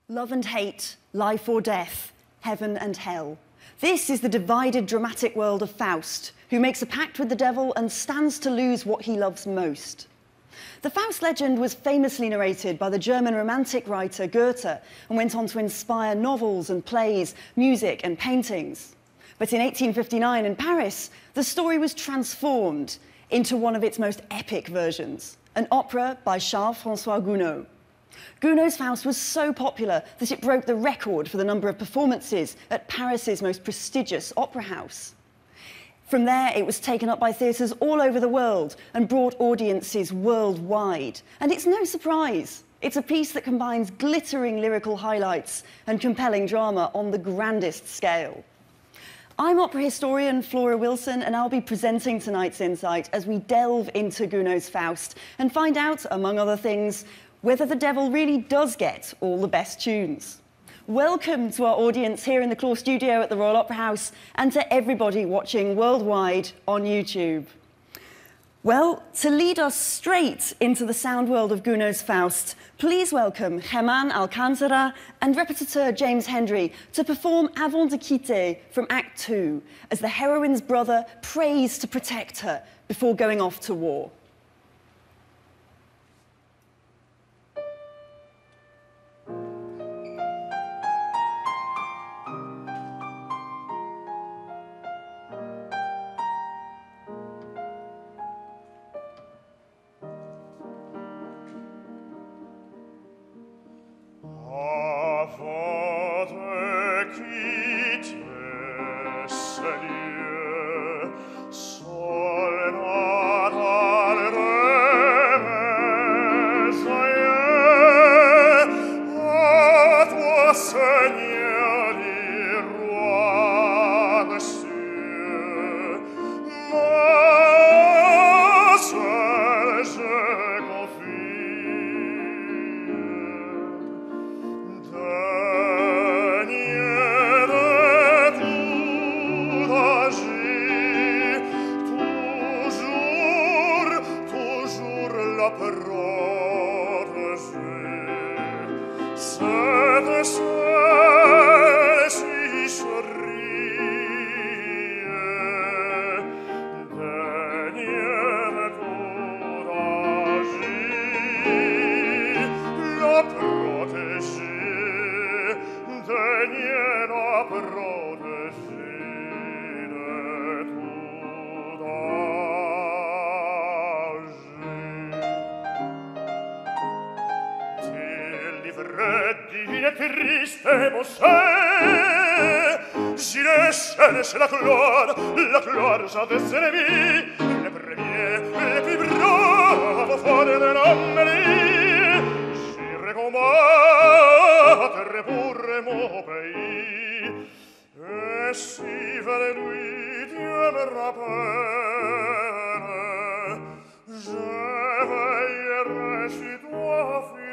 Love and hate, life or death, heaven and hell. This is the divided dramatic world of Faust, who makes a pact with the devil and stands to lose what he loves most. The Faust legend was famously narrated by the German romantic writer Goethe and went on to inspire novels and plays, music and paintings. But in 1859 in Paris, the story was transformed into one of its most epic versions, an opera by Charles-François Gounod. Gounod's Faust was so popular that it broke the record for the number of performances at Paris's most prestigious opera house. From there, it was taken up by theatres all over the world and brought audiences worldwide. And it's no surprise. It's a piece that combines glittering lyrical highlights and compelling drama on the grandest scale. I'm opera historian Flora Wilson, and I'll be presenting tonight's insight as we delve into Gounod's Faust and find out, among other things, whether the devil really does get all the best tunes. Welcome to our audience here in the Claw Studio at the Royal Opera House, and to everybody watching worldwide on YouTube. Well, to lead us straight into the sound world of Gounod's Faust, please welcome Germain Alcantara and repetiteur James Hendry to perform Avant de quitter from Act 2, as the heroine's brother prays to protect her before going off to war. C'est la gloire sans des ennemis, les premiers, les plus braves, forts de l'Amélie. J'irai combattre pour mon pays, et si vers lui Dieu me rappelle, je veillerai chez toi fidèle.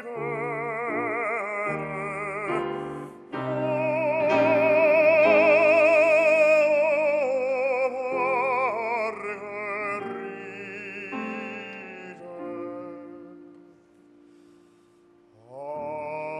Oh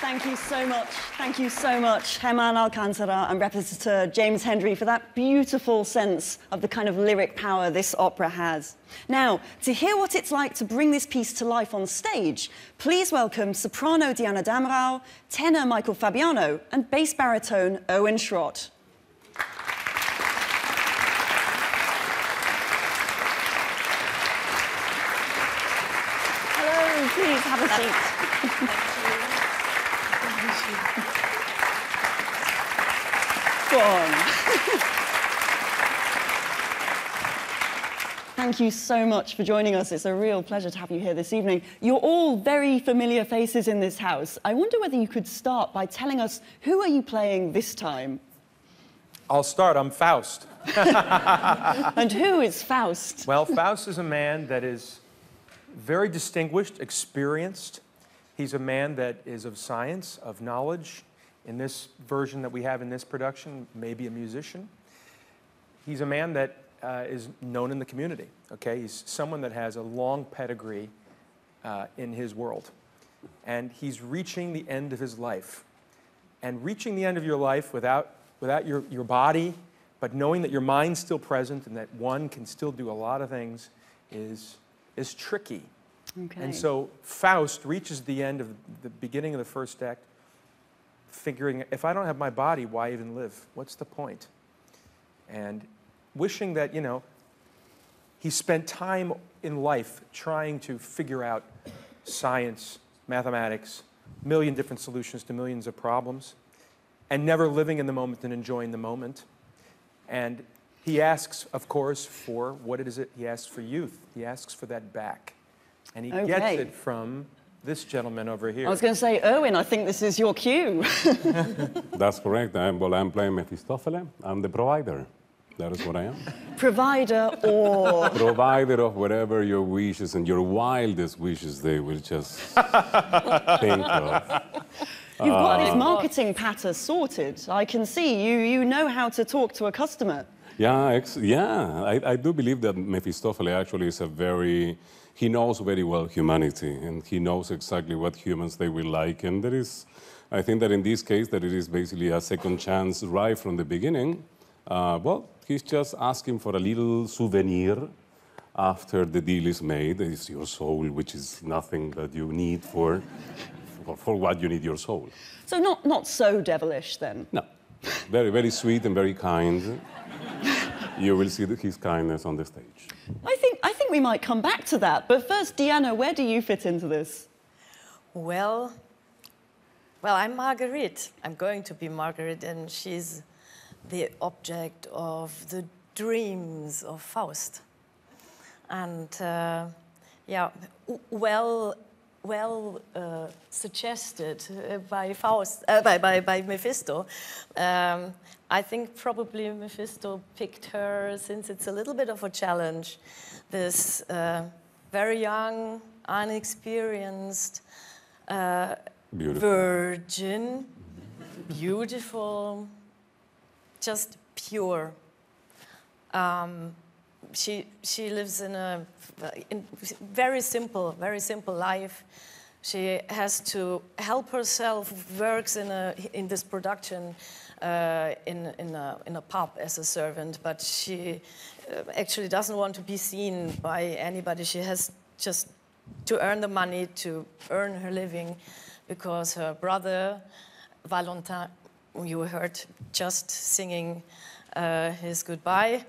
Thank you so much. Thank you so much, Germán Alcántara and repetiteur James Hendry, for that beautiful sense of the kind of lyric power this opera has. Now, to hear what it's like to bring this piece to life on stage, please welcome soprano Diana Damrau, tenor Michael Fabiano, and bass baritone Erwin Schrott. Hello, please have a seat. Go on. Thank you so much for joining us. It's a real pleasure to have you here this evening. You're all very familiar faces in this house. I wonder whether you could start by telling us, who are you playing this time? I'll start. I'm Faust. And who is Faust? Well, Faust is a man that is very distinguished, experienced. He's a man that is of science, of knowledge. In this version that we have in this production, maybe a musician. He's a man that is known in the community, okay? He's someone that has a long pedigree in his world. And he's reaching the end of his life. And reaching the end of your life without your body, but knowing that your mind's still present and that one can still do a lot of things is tricky. Okay. And so Faust reaches the end of the beginning of the first act, figuring, if I don't have my body, why even live? What's the point? And wishing that, you know, he spent time in life trying to figure out science, mathematics, a million different solutions to millions of problems, and never living in the moment and enjoying the moment. And he asks, of course, for, what is it? He asks for youth. He asks for that back. And he gets it from this gentleman over here. I was going to say, Erwin, I think this is your cue. That's correct. I'm playing Méphistophélès. I'm the provider. That is what I am. Provider or... Provider of whatever your wishes and your wildest wishes they will just think of. You've got this marketing patter sorted. I can see you know how to talk to a customer. Yeah, I do believe that Méphistophélès actually is a very... He knows very well humanity, and he knows exactly what humans they will like. And there is, I think that in this case, that it is basically a second chance right from the beginning. Well, he's just asking for a little souvenir after the deal is made. It's your soul, which is nothing that you need for what you need your soul. So not so devilish, then? No. Very, very sweet and very kind. You will see his kindness on the stage. I think we might come back to that. But first, Diana, where do you fit into this? Well, I'm Marguerite. I'm going to be Marguerite, and she's the object of the dreams of Faust. And yeah, well suggested by Faust, by Mephisto. I think probably Mephisto picked her since it's a little bit of a challenge. This very young, unexperienced virgin, beautiful, just pure. She lives in a very simple life. She has to help herself, works in this production in a pub as a servant, but she actually doesn't want to be seen by anybody. She has just to earn the money to earn her living, because her brother, Valentin, you heard just singing his goodbye.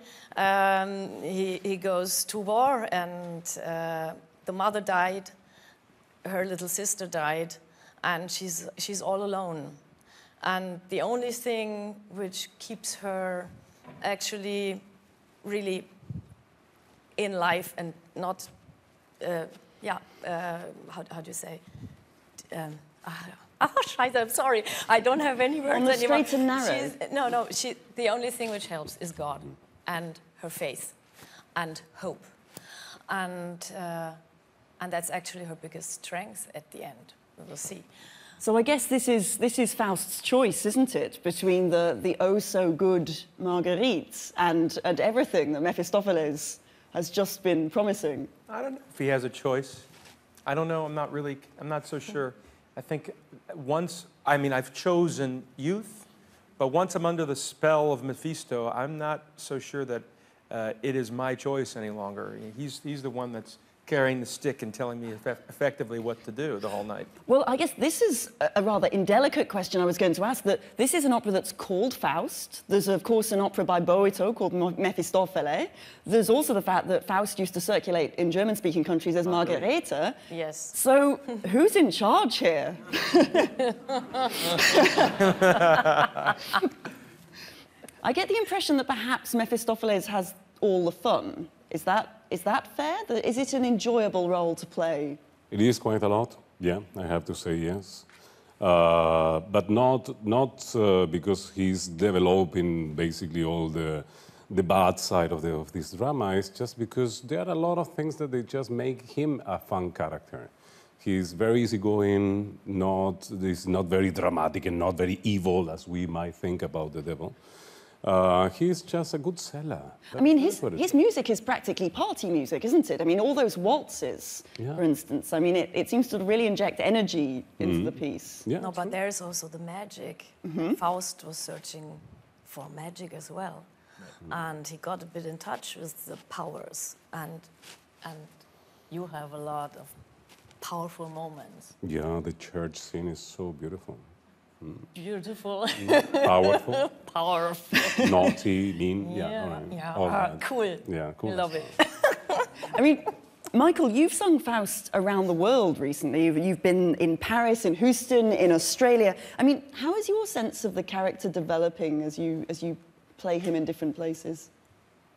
He goes to war, and the mother died, her little sister died, and she's all alone. And the only thing which keeps her actually really in life and not, how do you say? I'm sorry, I don't have any words anymore. On the anymore. straight and narrow. The only thing which helps is God and her faith and hope. And that's actually her biggest strength at the end. We will see. So I guess this is Faust's choice, isn't it, between the oh-so-good Marguerite and everything that Méphistophélès has just been promising? I don't know if he has a choice. I don't know. I'm not so sure. I think once, I mean, I've chosen youth, but once I'm under the spell of Mephisto, I'm not so sure that it is my choice any longer. He's the one that's carrying the stick and telling me effectively what to do the whole night. Well, I guess this is a rather indelicate question I was going to ask, that this is an opera that's called Faust. There's, of course, an opera by Goethe called Méphistophélès. There's also the fact that Faust used to circulate in German-speaking countries as Marguerite. Yes. So who's in charge here? I get the impression that perhaps Méphistophélès has all the fun. Is that fair? Is it an enjoyable role to play? It is quite a lot, yeah, I have to say yes. But not because he's developing basically all the bad side of this drama. It's just because there are a lot of things that they just make him a fun character. He's very easygoing, he's not very dramatic and not very evil as we might think about the devil. He's just a good seller. I mean, his music is practically party music, isn't it? I mean, all those waltzes, for instance, I mean, it seems to really inject energy into the piece. Yeah, no, but there's also the magic. Faust was searching for magic as well. And he got a bit in touch with the powers. And you have a lot of powerful moments. Yeah, the church scene is so beautiful. Beautiful. Powerful. Powerful. Naughty, mean, all that. Cool. Yeah, cool. Love it. I mean, Michael, you've sung Faust around the world recently. You've been in Paris, in Houston, in Australia. I mean, how is your sense of the character developing as you play him in different places?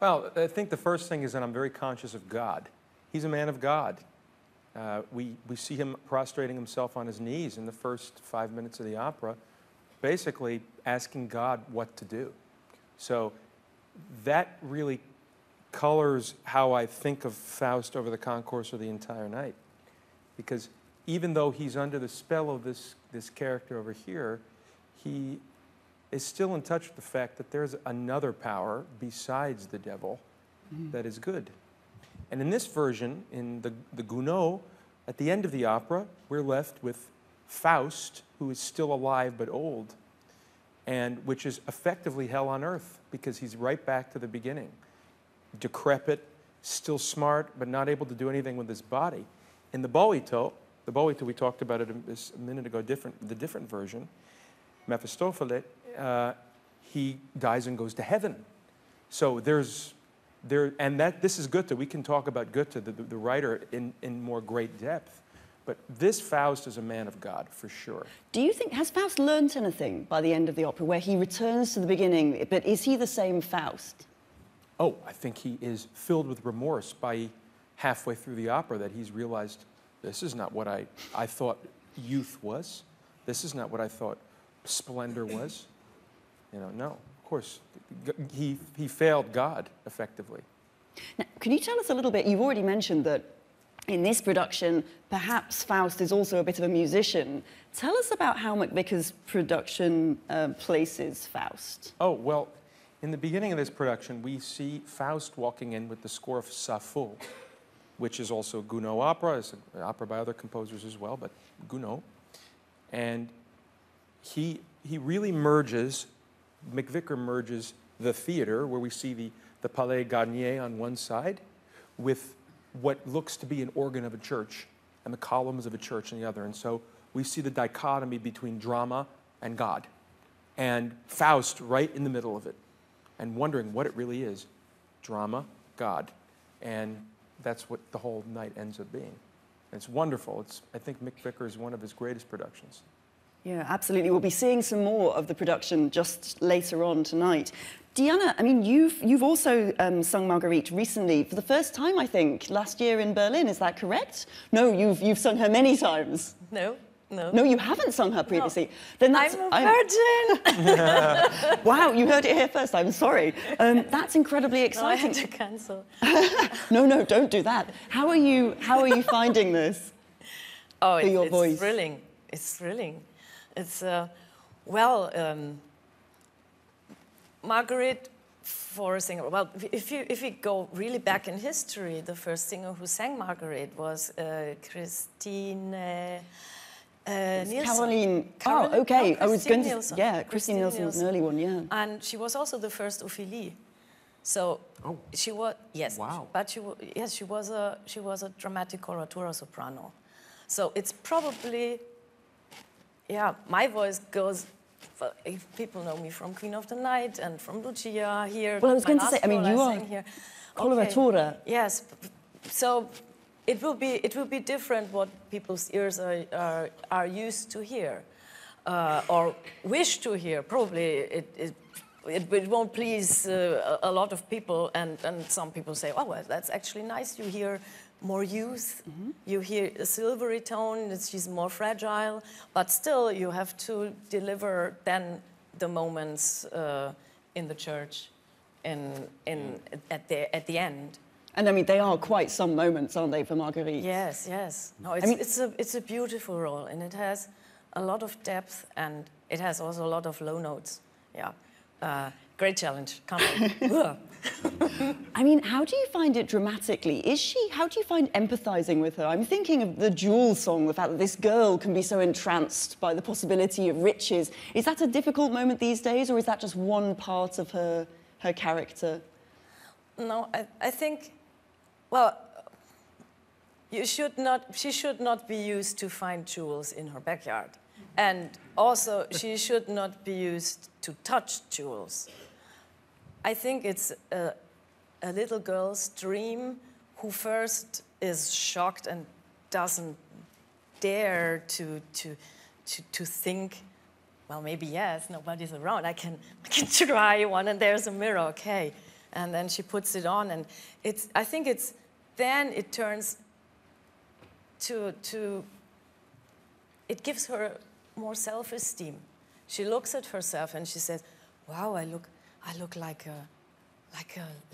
Well, I think the first thing is that I'm very conscious of God. He's a man of God. We see him prostrating himself on his knees in the first 5 minutes of the opera, basically asking God what to do. So that really colors how I think of Faust over the concourse of the entire night. Because even though he's under the spell of this character over here, he is still in touch with the fact that there's another power besides the devil that is good. And in this version, in the Gounod, at the end of the opera, we're left with Faust, who is still alive but old, and which is effectively hell on earth, because he's right back to the beginning. Decrepit, still smart, but not able to do anything with his body. In the Boito we talked about it a minute ago, the different version, Mephistophélès, he dies and goes to heaven. So this is Goethe. We can talk about Goethe, the writer, in more great depth. But this Faust is a man of God, for sure. Do you think, has Faust learnt anything by the end of the opera, where he returns to the beginning, but is he the same Faust? Oh, I think he is filled with remorse by halfway through the opera, that he's realized, this is not what I thought youth was. This is not what I thought splendor was. You know, no, of course. He failed God, effectively. Now, can you tell us a little bit, you've already mentioned that in this production, perhaps Faust is also a bit of a musician. Tell us about how McVicar's production places Faust. Oh, well, in the beginning of this production, we see Faust walking in with the score of Sappho, which is also a Gounod opera. It's an opera by other composers as well, but Gounod. And he really merges, McVicar merges the theater, where we see the Palais Garnier on one side, with what looks to be an organ of a church and the columns of a church on the other. And so we see the dichotomy between drama and God, and Faust right in the middle of it, and wondering what it really is. Drama, God. And that's what the whole night ends up being. And it's wonderful. I think McVicar is one of his greatest productions. Yeah, absolutely. We'll be seeing some more of the production just later on tonight. Diana, I mean, you've also sung Marguerite recently for the first time, I think, last year in Berlin. Is that correct? No, you've sung her many times. No. No, you haven't sung her previously. No. Then that's, I'm a virgin. Wow, you heard it here first. I'm sorry. That's incredibly exciting. No, I had to cancel. No, don't do that. How are you finding this? Oh, it's voice? Thrilling. It's thrilling. It's Marguerite, for a singer. Well, if you go really back in history, the first singer who sang Marguerite was Christine. Nielsen. Caroline. Caroline? Oh, okay. No, I was going to. Nielsen. Yeah, Christine Nielsen was an early one. Yeah. And she was also the first Ophélie. So she was Wow. but she was a dramatic coloratura soprano. So it's probably my voice goes. If people know me from Queen of the Night and from Lucia here. Well, I was going to say, I mean, you are here. coloratura. Okay. Yes. So it will be different what people's ears are used to hear or wish to hear. Probably it won't please a lot of people, and some people say, oh, well, that's actually nice. You hear more youth, you hear a silvery tone, she's more fragile, but still you have to deliver then the moments in the church at the end. And I mean, they are quite some moments, aren't they, for Marguerite? Yes, yes. No, it's a beautiful role, and it has a lot of depth, and it has also a lot of low notes. Yeah, great challenge. Can't wait. I mean, how do you find it dramatically? How do you find empathizing with her? I'm thinking of the Jules song, the fact that this girl can be so entranced by the possibility of riches. Is that a difficult moment these days, or is that just one part of her character? No, I think, well, she should not be used to find Jules in her backyard. And also, she should not be used to touch Jules. I think it's a little girl's dream who first is shocked and doesn't dare to think, well, maybe yes, nobody's around. I can try one, and there's a mirror, okay. And then she puts it on, and I think then it turns it gives her more self-esteem. She looks at herself and she says, wow, I look like a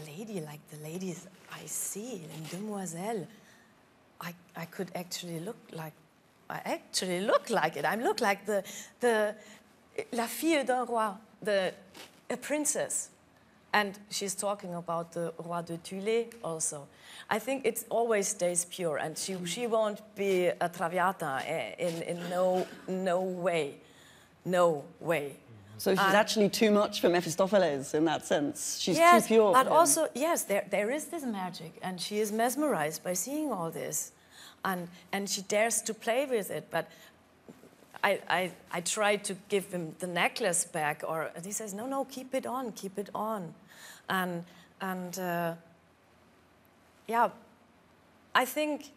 lady, like the ladies I see, like demoiselle. I could actually look like, it. I look like la fille d'un roi, a princess. And she's talking about the Roi de Thulé also. I think it always stays pure, and she won't be a Traviata in no way. No way. So she's actually too much for Méphistophélès in that sense. She's yes, too pure. But also, yes, there is this magic, and she is mesmerized by seeing all this, and she dares to play with it. But I try to give him the necklace back, and he says, no, keep it on, and yeah, I think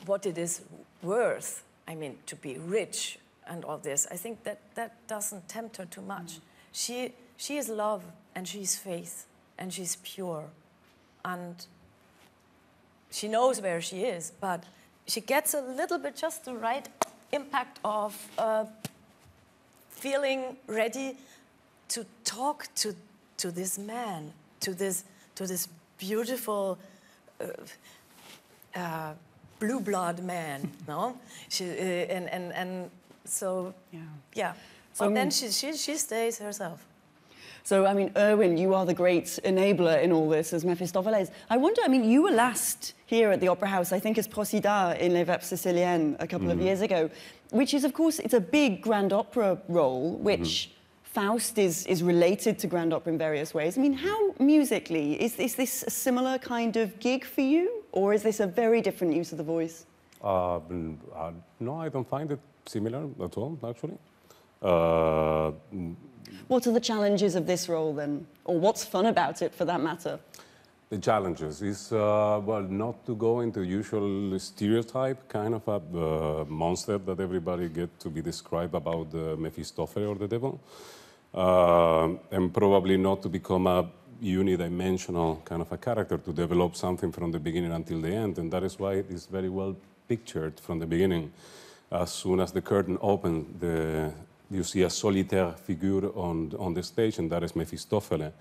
what it is worth. I mean, to be rich and all this, I think that doesn't tempt her too much. She is love, and she's faith, and she's pure, and she knows where she is, but she gets a little bit just the right impact of feeling ready to talk to this man, to this beautiful blue blood man, no? And so yeah. But then she stays herself. So, I mean, Erwin, you are the great enabler in all this as Méphistophélès. I wonder, I mean, you were last here at the Opera House, I think, as Procida in Les Veuves Siciliennes a couple of years ago, which is, of course, it's a big grand opera role, which Faust is related to grand opera in various ways. I mean, how musically, is this a similar kind of gig for you, or is this a very different use of the voice? No, I don't find it similar at all, actually. What are the challenges of this role, then? Or what's fun about it, for that matter? The challenges is, well, not to go into usual stereotype, kind of a monster that everybody get to be described about the Mephistophele or the devil. And probably not to become a unidimensional kind of a character, to develop something from the beginning until the end. And that is why it is very well pictured from the beginning. As soon as the curtain opens, you see a solitaire figure on the stage, and that is Mephistophele.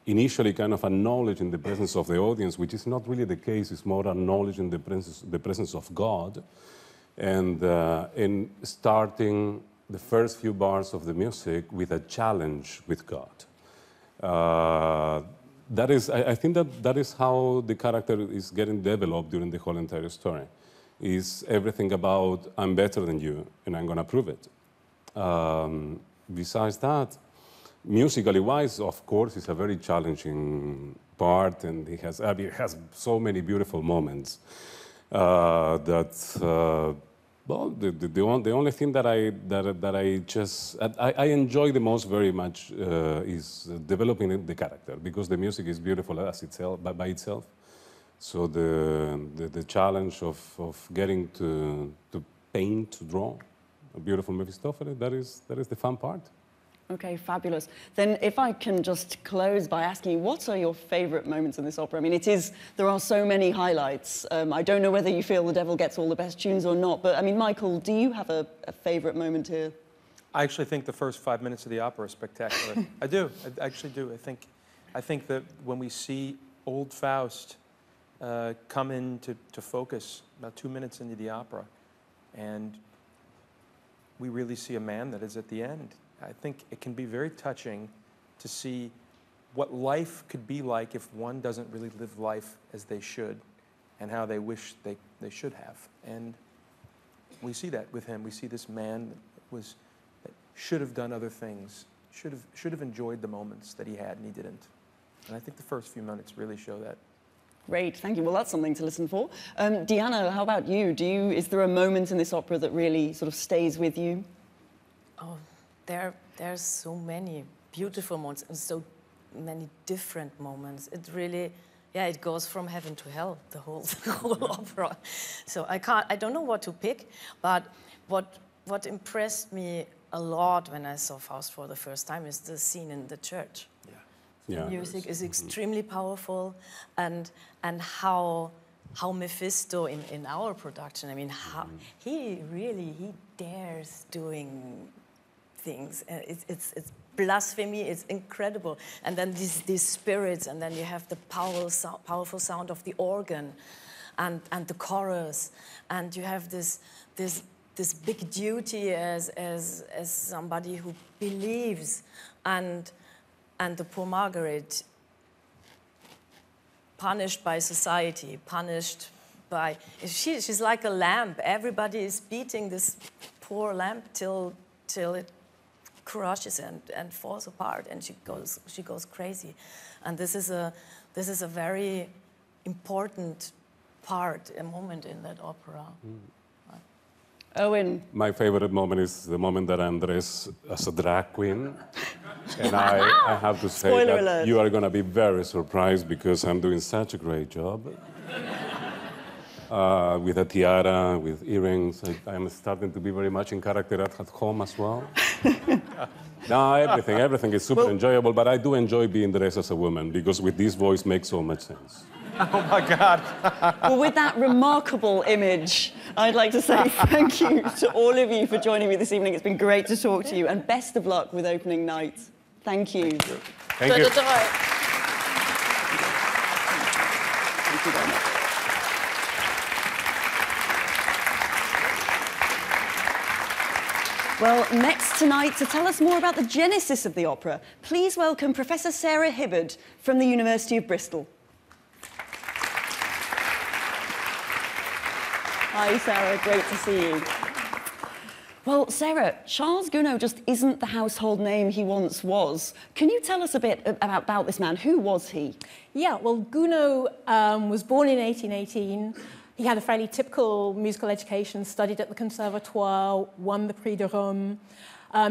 Initially kind of acknowledging the presence of the audience, which is not really the case. It's more acknowledging the presence of God. And in starting the first few bars of the music with a challenge with God. I think that is how the character is getting developed during the whole entire story. Is everything about I'm better than you and I'm going to prove it. Besides that, musically wise, of course, it's a very challenging part, and it has so many beautiful moments well, the only thing that I enjoy the most very much is developing the character, because the music is beautiful as itself by itself. So the challenge of getting to paint, to draw a beautiful Méphistophélès, that is the fun part. Okay, fabulous. Then if I can just close by asking you, what are your favourite moments in this opera? I mean, there are so many highlights. I don't know whether you feel the devil gets all the best tunes or not, but I mean, Michael, do you have a favourite moment here? I actually think the first 5 minutes of the opera are spectacular. I do, I actually do. I think that when we see old Faust come into focus about 2 minutes into the opera, and we really see a man that is at the end. I think it can be very touching to see what life could be like if one doesn't really live life as they should, and how they wish they should have. And we see that with him. We see this man that should have done other things, should have enjoyed the moments that he had and he didn't. And I think the first few minutes really show that. Great, thank you. Well, that's something to listen for. Diana, how about you? Is there a moment in this opera that really sort of stays with you? Oh, there's so many beautiful moments and so many different moments. It really, yeah, it goes from heaven to hell, the whole opera. So I don't know what to pick, but what impressed me a lot when I saw Faust for the first time is the scene in the church. Yeah. The music is extremely powerful, and how Mephisto in our production, I mean, how he dares doing things. It's blasphemy. It's incredible. And then these spirits, and then you have the powerful sound of the organ, and the chorus, and you have this big duty as somebody who believes, and the poor Marguerite, punished by society, punished by... She's like a lamp. Everybody is beating this poor lamp till it crushes and falls apart, and she goes crazy. And this is a very important part, a moment in that opera. Erwin. My favorite moment is the moment that I'm dressed as a drag queen. And I have to say Spoiler that alert. you are going to be very surprised, because I'm doing such a great job. With a tiara, with earrings. I'm starting to be very much in character at home as well. No, everything is super enjoyable, but I do enjoy being dressed as a woman, because with this voice makes so much sense. Oh my God. Well, with that remarkable image, I'd like to say thank you to all of you for joining me this evening. It's been great to talk to you, and best of luck with opening night. Thank you. Thank you. Thank you very much. Well, next tonight, to tell us more about the genesis of the opera, please welcome Professor Sarah Hibbard from the University of Bristol. Hi, Sarah, great to see you. Well, Sarah, Charles Gounod just isn't the household name he once was. Can you tell us a bit about this man? Who was he? Yeah, well, Gounod was born in 1818. He had a fairly typical musical education, studied at the Conservatoire, won the Prix de Rome.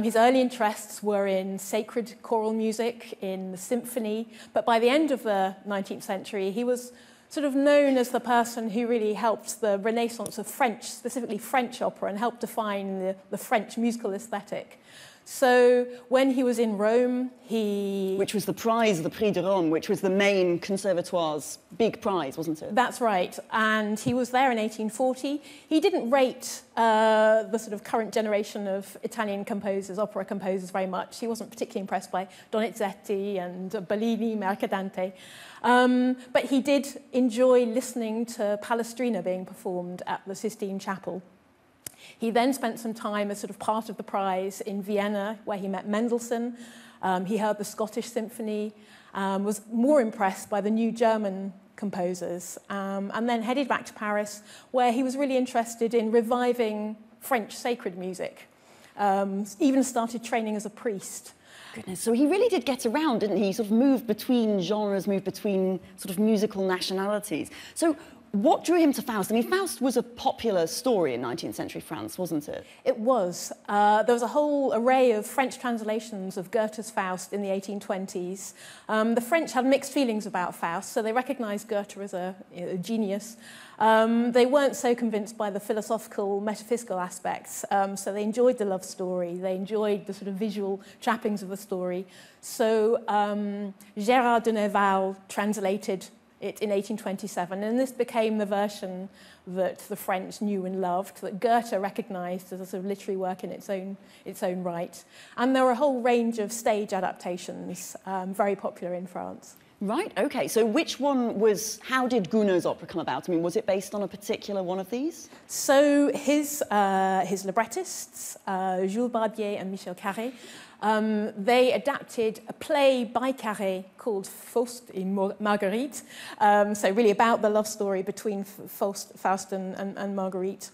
His early interests were in sacred choral music, in the symphony, but by the end of the 19th century, he was sort of known as the person who really helped the renaissance of French, specifically French opera, and helped define the French musical aesthetic. So when he was in Rome, Which was the prize, the Prix de Rome, which was the main conservatoire's big prize, wasn't it? That's right, and he was there in 1840. He didn't rate the sort of current generation of Italian composers, opera composers, very much. He wasn't particularly impressed by Donizetti and Bellini, Mercadante. But he did enjoy listening to Palestrina being performed at the Sistine Chapel. He then spent some time as sort of part of the prize in Vienna, where he met Mendelssohn. He heard the Scottish Symphony, was more impressed by the new German composers, and then headed back to Paris, where he was really interested in reviving French sacred music. Even started training as a priest. Goodness, so he really did get around, didn't he? He sort of moved between genres, moved between sort of musical nationalities. So what drew him to Faust? I mean, Faust was a popular story in 19th century France, wasn't it? It was. There was a whole array of French translations of Goethe's Faust in the 1820s. The French had mixed feelings about Faust, so they recognised Goethe as a genius. They weren't so convinced by the philosophical, metaphysical aspects, so they enjoyed the love story, they enjoyed the sort of visual trappings of the story. So Gérard de Nerval translated it in 1827, and this became the version that the French knew and loved, that Goethe recognised as a sort of literary work in its own right. And there were a whole range of stage adaptations, very popular in France. Right, okay. So which one was, how did Gounod's opera come about? I mean, was it based on a particular one of these? So his librettists, Jules Barbier and Michel Carré, they adapted a play by Carré called Faust and Marguerite, so really about the love story between Faust and Marguerite.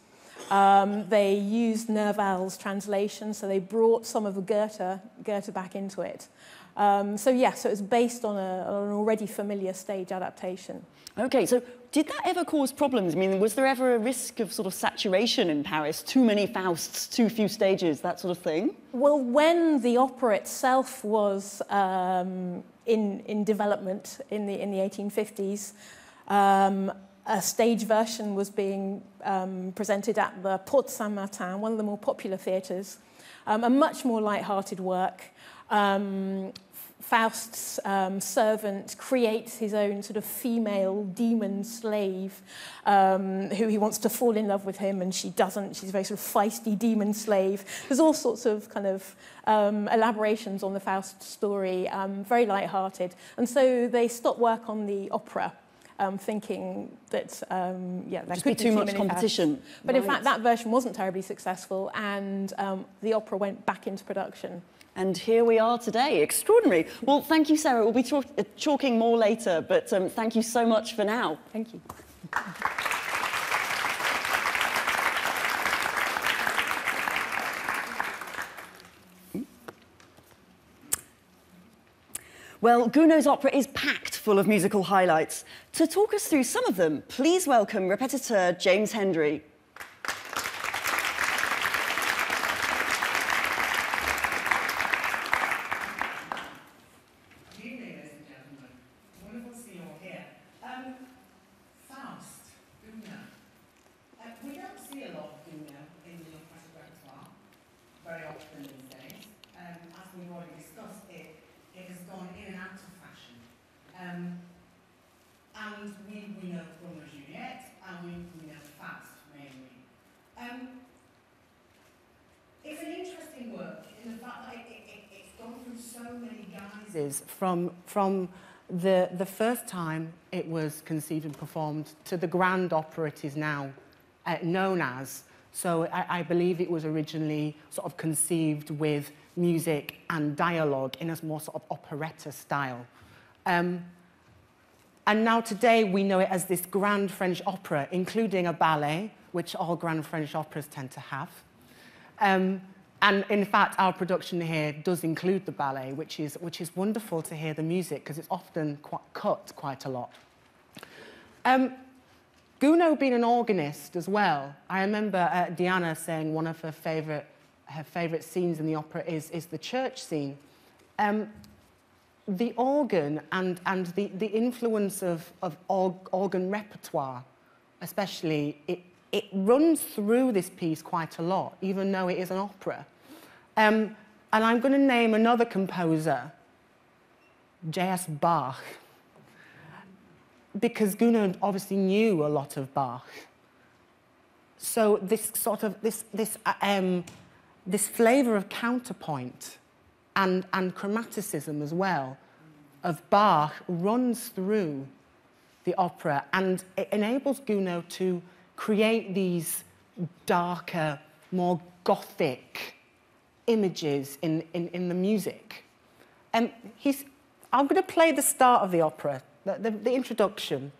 They used Nerval's translation, so they brought some of the Goethe back into it. So it's based on an already familiar stage adaptation. Okay, so did that ever cause problems? I mean, was there ever a risk of sort of saturation in Paris? Too many Fausts, too few stages, that sort of thing? Well, when the opera itself was in development in the 1850s, a stage version was being presented at the Porte Saint-Martin, one of the more popular theatres, a much more light-hearted work. Faust's servant creates his own sort of female demon slave who he wants to fall in love with him, and she doesn't. She's a very sort of feisty demon slave. There's all sorts of kind of elaborations on the Faust story, very light-hearted. And so they stopped work on the opera, thinking that, there Just could be too much competition. Faust. But in fact, that version wasn't terribly successful, and the opera went back into production. And here we are today. Extraordinary. Well, thank you, Sarah. We'll be talking more later, but thank you so much for now. Thank you. Well, Gounod's opera is packed full of musical highlights. To talk us through some of them, please welcome repetiteur James Hendry. And we know Romeo and Juliet, and we know Faust, mainly. It's an interesting work in the fact that it's gone through so many guises from the first time it was conceived and performed to the grand opera it is now known as. So I believe it was originally sort of conceived with music and dialogue in a more sort of operetta style. And now today we know it as this grand French opera, including a ballet, which all grand French operas tend to have. And in fact, our production here does include the ballet, which is wonderful to hear the music, because it's often cut quite a lot. Gounod being an organist as well, I remember Diana saying one of her favourite scenes in the opera is the church scene. The organ and the influence of organ repertoire, especially, it runs through this piece quite a lot, even though it is an opera. And I'm going to name another composer, J.S. Bach, because Gounod obviously knew a lot of Bach. So this sort of this flavour of counterpoint and chromaticism as well of Bach runs through the opera, and it enables Gounod to create these darker, more Gothic images in the music. I'm going to play the start of the opera, the introduction.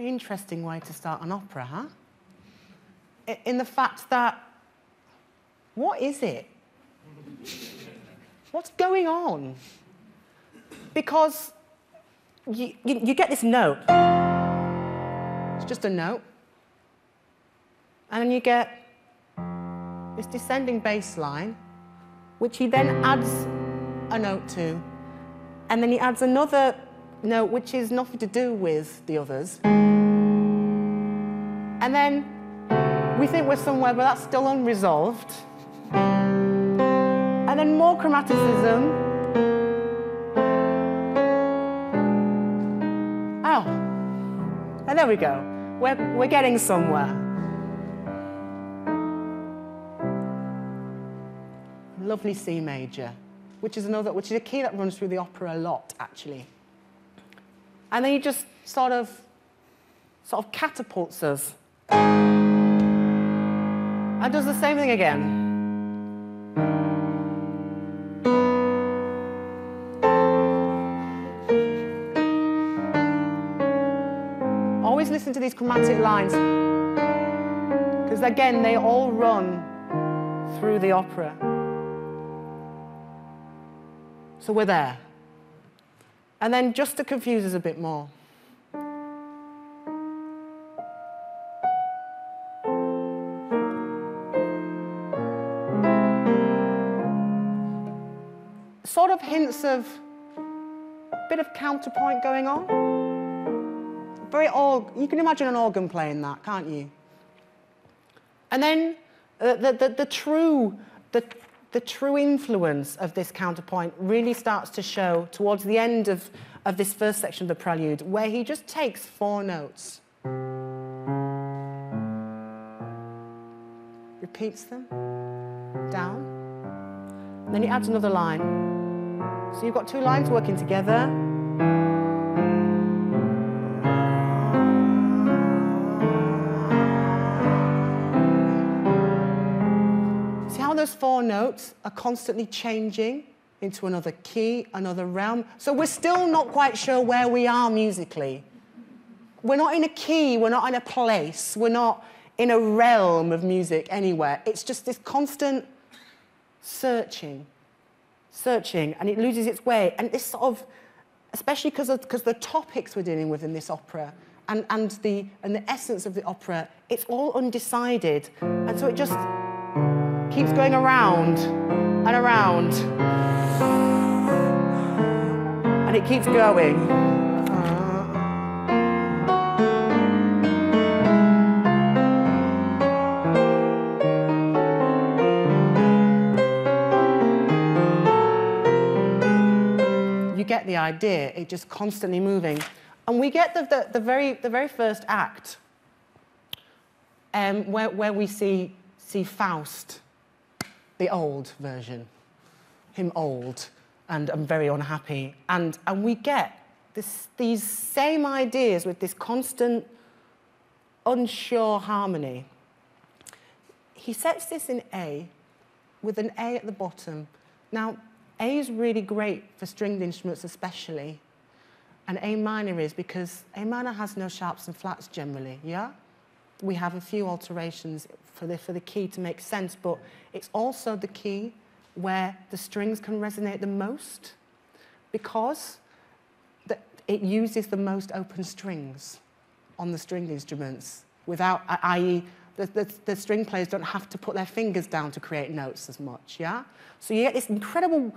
Interesting way to start an opera, huh? In the fact that, what is it? What's going on? Because you get this note. It's just a note. And then you get this descending bass line, which he then adds a note to. And then he adds another note which is nothing to do with the others. And then we think we're somewhere, but that's still unresolved. And then more chromaticism. Oh, and there we go. We're getting somewhere. Lovely C major, which is a key that runs through the opera a lot, actually. And then he just sort of catapults us. And does the same thing again. Always listen to these chromatic lines, because again, they all run through the opera. So we're there. And then just to confuse us a bit more, sort of hints of a bit of counterpoint going on. You can imagine an organ playing that, can't you? And then the true influence of this counterpoint really starts to show towards the end of this first section of the prelude, where he just takes 4 notes, repeats them, down, and then he adds another line. So you've got 2 lines working together. See how those 4 notes are constantly changing into another key, another realm? So we're still not quite sure where we are musically. We're not in a key, we're not in a place, we're not in a realm of music anywhere. It's just this constant searching, and it loses its way. And this sort of, especially because the topics we're dealing with in this opera and the essence of the opera, it's all undecided. And so it just keeps going around and around. And it keeps going. You get the idea, it's just constantly moving. And we get the very first act, where we see Faust, the old version, him old and very unhappy. And we get these same ideas with this constant, unsure harmony. He sets this in A, with an A at the bottom. Now, A is really great for stringed instruments especially, and A minor is because A minor has no sharps and flats generally, yeah? We have a few alterations for the key to make sense, but it's also the key where the strings can resonate the most because it uses the most open strings on the stringed instruments without, i.e., the string players don't have to put their fingers down to create notes as much, yeah? So you get this incredible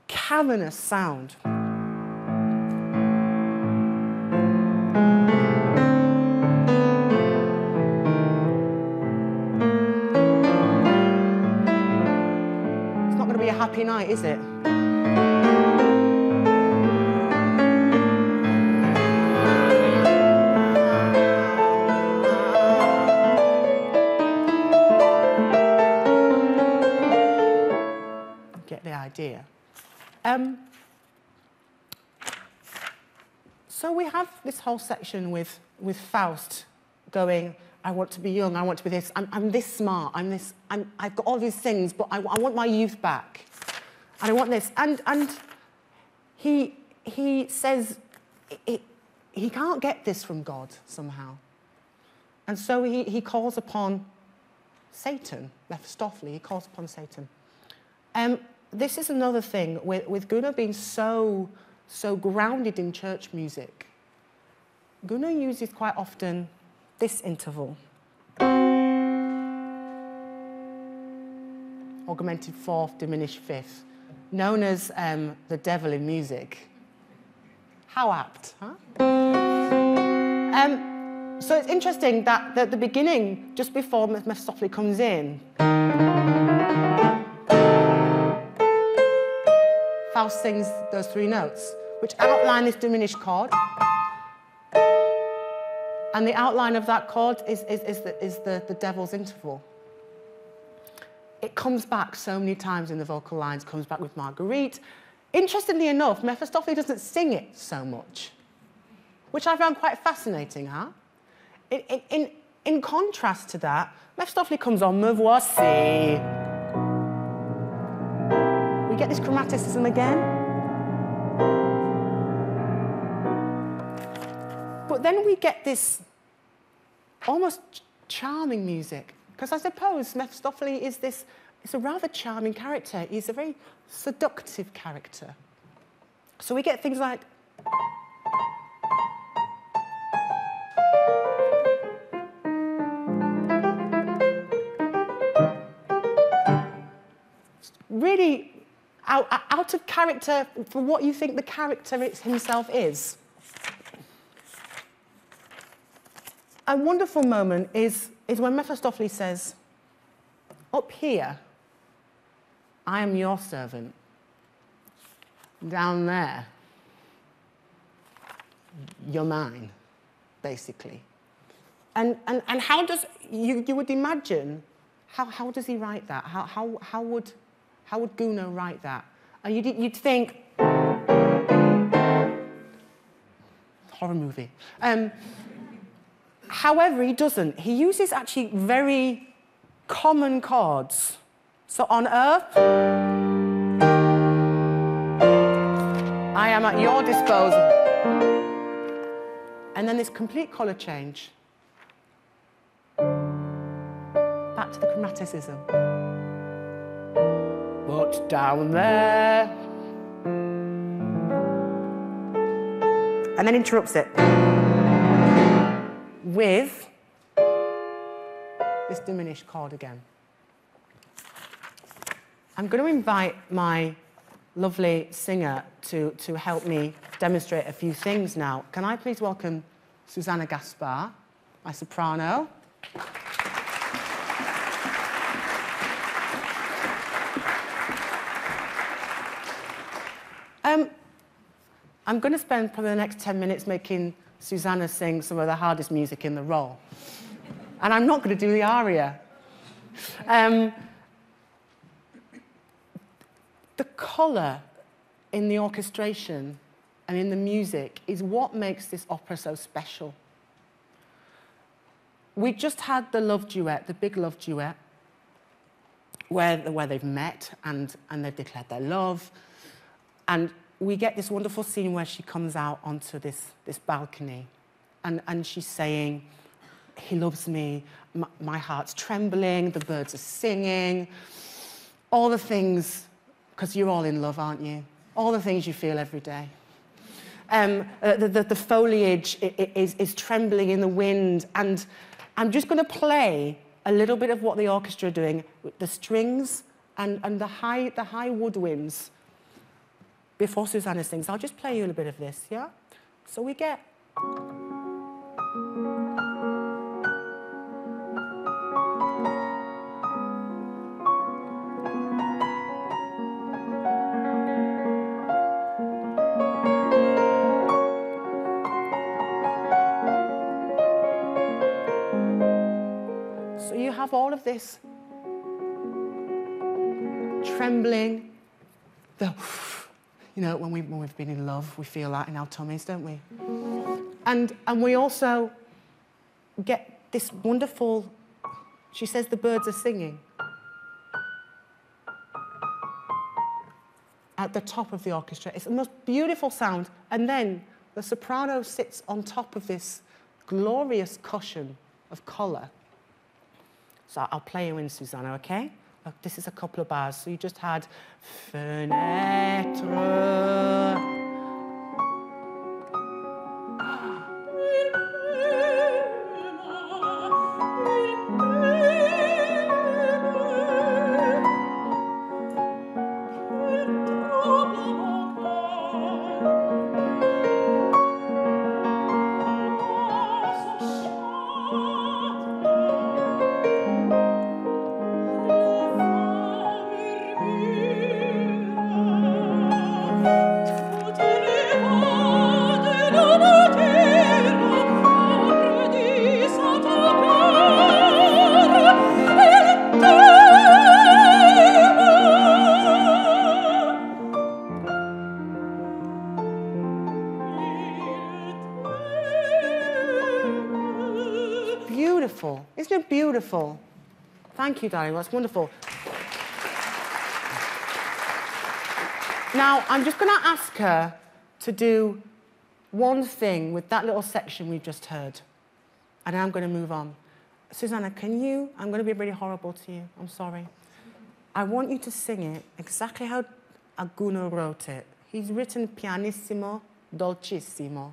cavernous sound. happy night, is it? Get the idea. So we have this whole section with Faust going, I want to be young, I want to be this, I'm this smart, I've got all these things, but I want my youth back. And I want this. And he says he can't get this from God somehow. And so he calls upon Satan, Mephistophélès, he calls upon Satan. This is another thing with Gounod being so grounded in church music. Gounod uses quite often this interval. Augmented fourth, diminished fifth, known as the devil in music. How apt, huh? So it's interesting that at the beginning, just before Mephistophélès comes in, Faust sings those three notes, which outline this diminished chord. And the outline of that chord is the devil's interval. It comes back so many times in the vocal lines, comes back with Marguerite. Interestingly enough, Mephistophélès doesn't sing it so much, which I found quite fascinating, huh? In contrast to that, Mephistophélès comes on, me voici. We get this chromaticism again. But then we get this almost charming music, because I suppose Mephistophélès is a rather charming character. He's a very seductive character. So we get things like really out of character for what you think the character himself is. A wonderful moment is when Mephistophélès says, up here, I am your servant. Down there, you're mine, basically. And how does, you would imagine, how does he write that? How would Gounod write that? And you'd think, horror movie. However, he doesn't. He uses actually very common chords. So on earth, I am at your disposal. And then this complete colour change. Back to the chromaticism. But down there. And then interrupts it with this diminished chord again. I'm going to invite my lovely singer to help me demonstrate a few things now. Can I please welcome Susanna Gaspar, my soprano. I'm going to spend probably the next 10 minutes making Susanna sing some of the hardest music in the role. And I'm not going to do the aria. The colour in the orchestration and in the music is what makes this opera so special. We just had the love duet, the big love duet, where they've met and they've declared their love. And we get this wonderful scene where she comes out onto this balcony and she's saying, he loves me, my heart's trembling, the birds are singing, all the things, because you're all in love, aren't you? All the things you feel every day. The foliage is trembling in the wind, and I'm just going to play a little bit of what the orchestra are doing with the strings and the high woodwinds before Susanna sings. I'll just play you a little bit of this, yeah? So we get... of all of this trembling, you know, when we've been in love, we feel that in our tummies, don't we? And we also get this wonderful, she says the birds are singing at the top of the orchestra. It's the most beautiful sound. And then the soprano sits on top of this glorious cushion of colour. So I'll play you in, Susanna, okay? Look, this is a couple of bars. So you just had fenêtre. Isn't it beautiful? Thank you, darling. That's wonderful. Now, I'm just going to ask her to do one thing with that little section we've just heard. And I'm going to move on. Susanna, can you... I'm going to be really horrible to you. I'm sorry. I want you to sing it exactly how Gounod wrote it. He's written pianissimo, dolcissimo.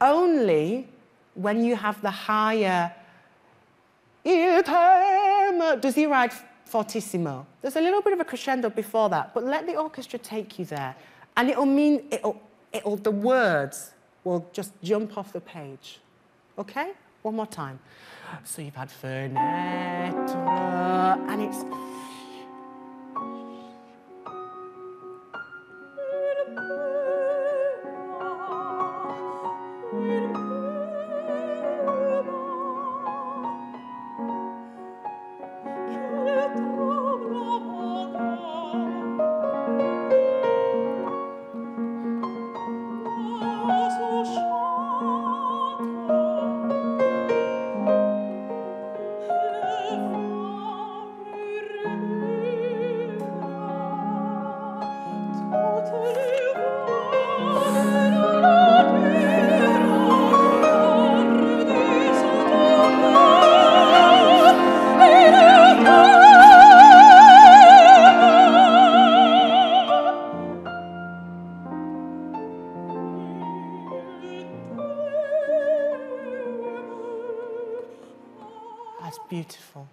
Only when you have the higher... Does he write fortissimo? There's a little bit of a crescendo before that, but let the orchestra take you there. And it'll mean, the words will just jump off the page. Okay? One more time. So you've had fenêtre, and it's... That's beautiful.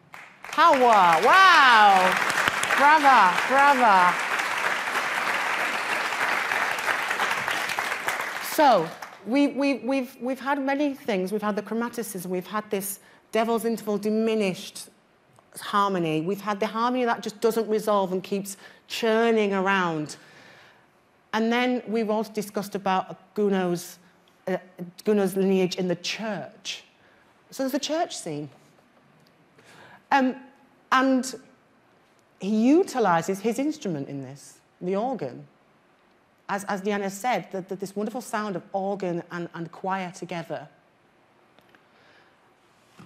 Power! Wow! Brava! Brava! So we've had many things. We've had the chromaticism. We've had this devil's interval diminished harmony. We've had the harmony that just doesn't resolve and keeps churning around. And then we've also discussed about Gounod's lineage in the church. So there's the church scene. And he utilises his instrument in this, the organ. As Diana said, this wonderful sound of organ and choir together.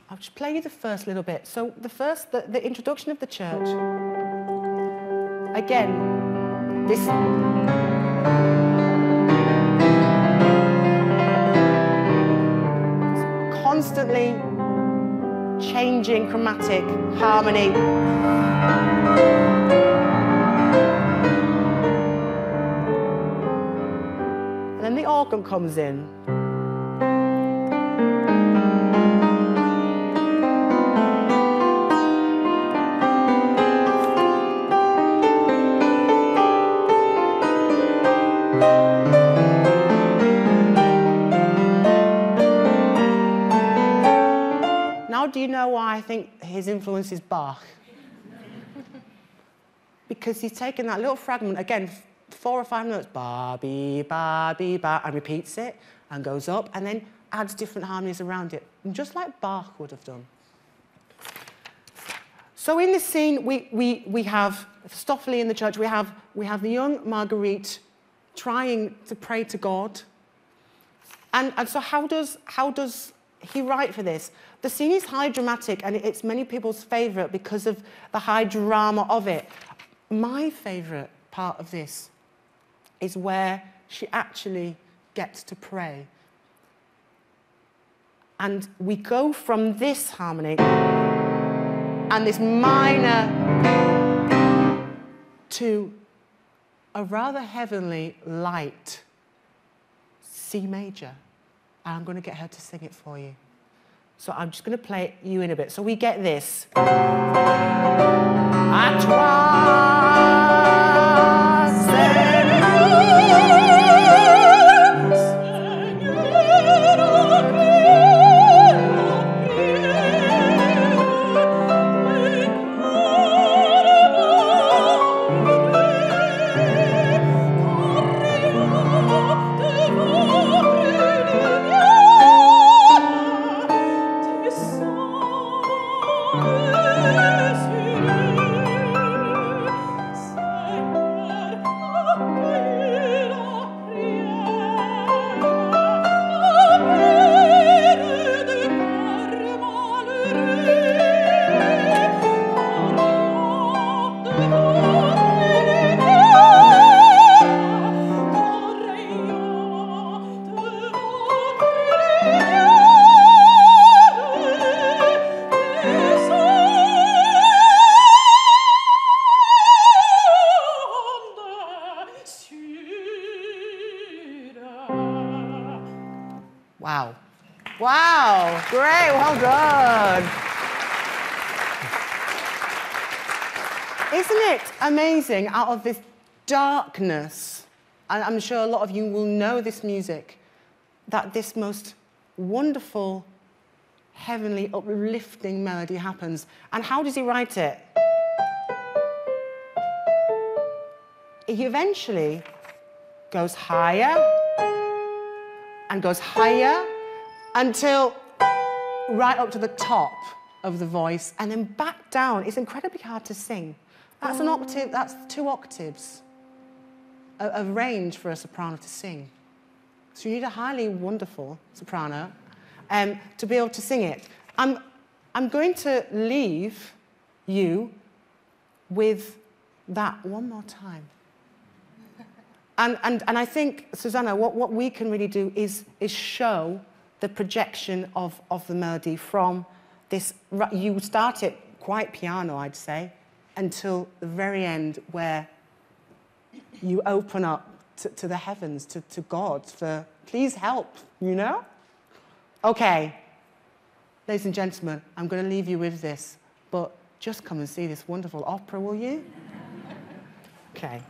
I'll just play you the first little bit. So the introduction of the church. Again, this... constantly changing chromatic harmony. And then the organ comes in. Now, do you know why I think his influence is Bach? Because he's taken that little fragment, again, 4 or 5 notes, ba, be, ba, and repeats it, and goes up, and then adds different harmonies around it, just like Bach would have done. So in this scene, we have Mephistophélès in the church. We have the young Marguerite trying to pray to God. And so how does he write for this? The scene is high dramatic, and it's many people's favourite because of the high drama of it. My favourite part of this is where she actually gets to pray. And we go from this harmony and this minor to a rather heavenly, light C major. And I'm going to get her to sing it for you. So I'm just going to play you in a bit. So we get this. À toi, Wow. Wow, great, well done. Isn't it amazing, out of this darkness, and I'm sure a lot of you will know this music, that this most wonderful, heavenly, uplifting melody happens. And how does he write it? He eventually goes higher and goes higher until right up to the top of the voice and then back down. It's incredibly hard to sing. That's an octave, that's 2 octaves of range for a soprano to sing. So you need a highly wonderful soprano to be able to sing it. I'm going to leave you with that one more time. And I think, Susanna, what we can really do is show the projection of the melody from this. You start it quite piano, I'd say, until the very end where you open up to the heavens, to God, for please help, you know? Okay, ladies and gentlemen, I'm going to leave you with this, but just come and see this wonderful opera, will you? Okay.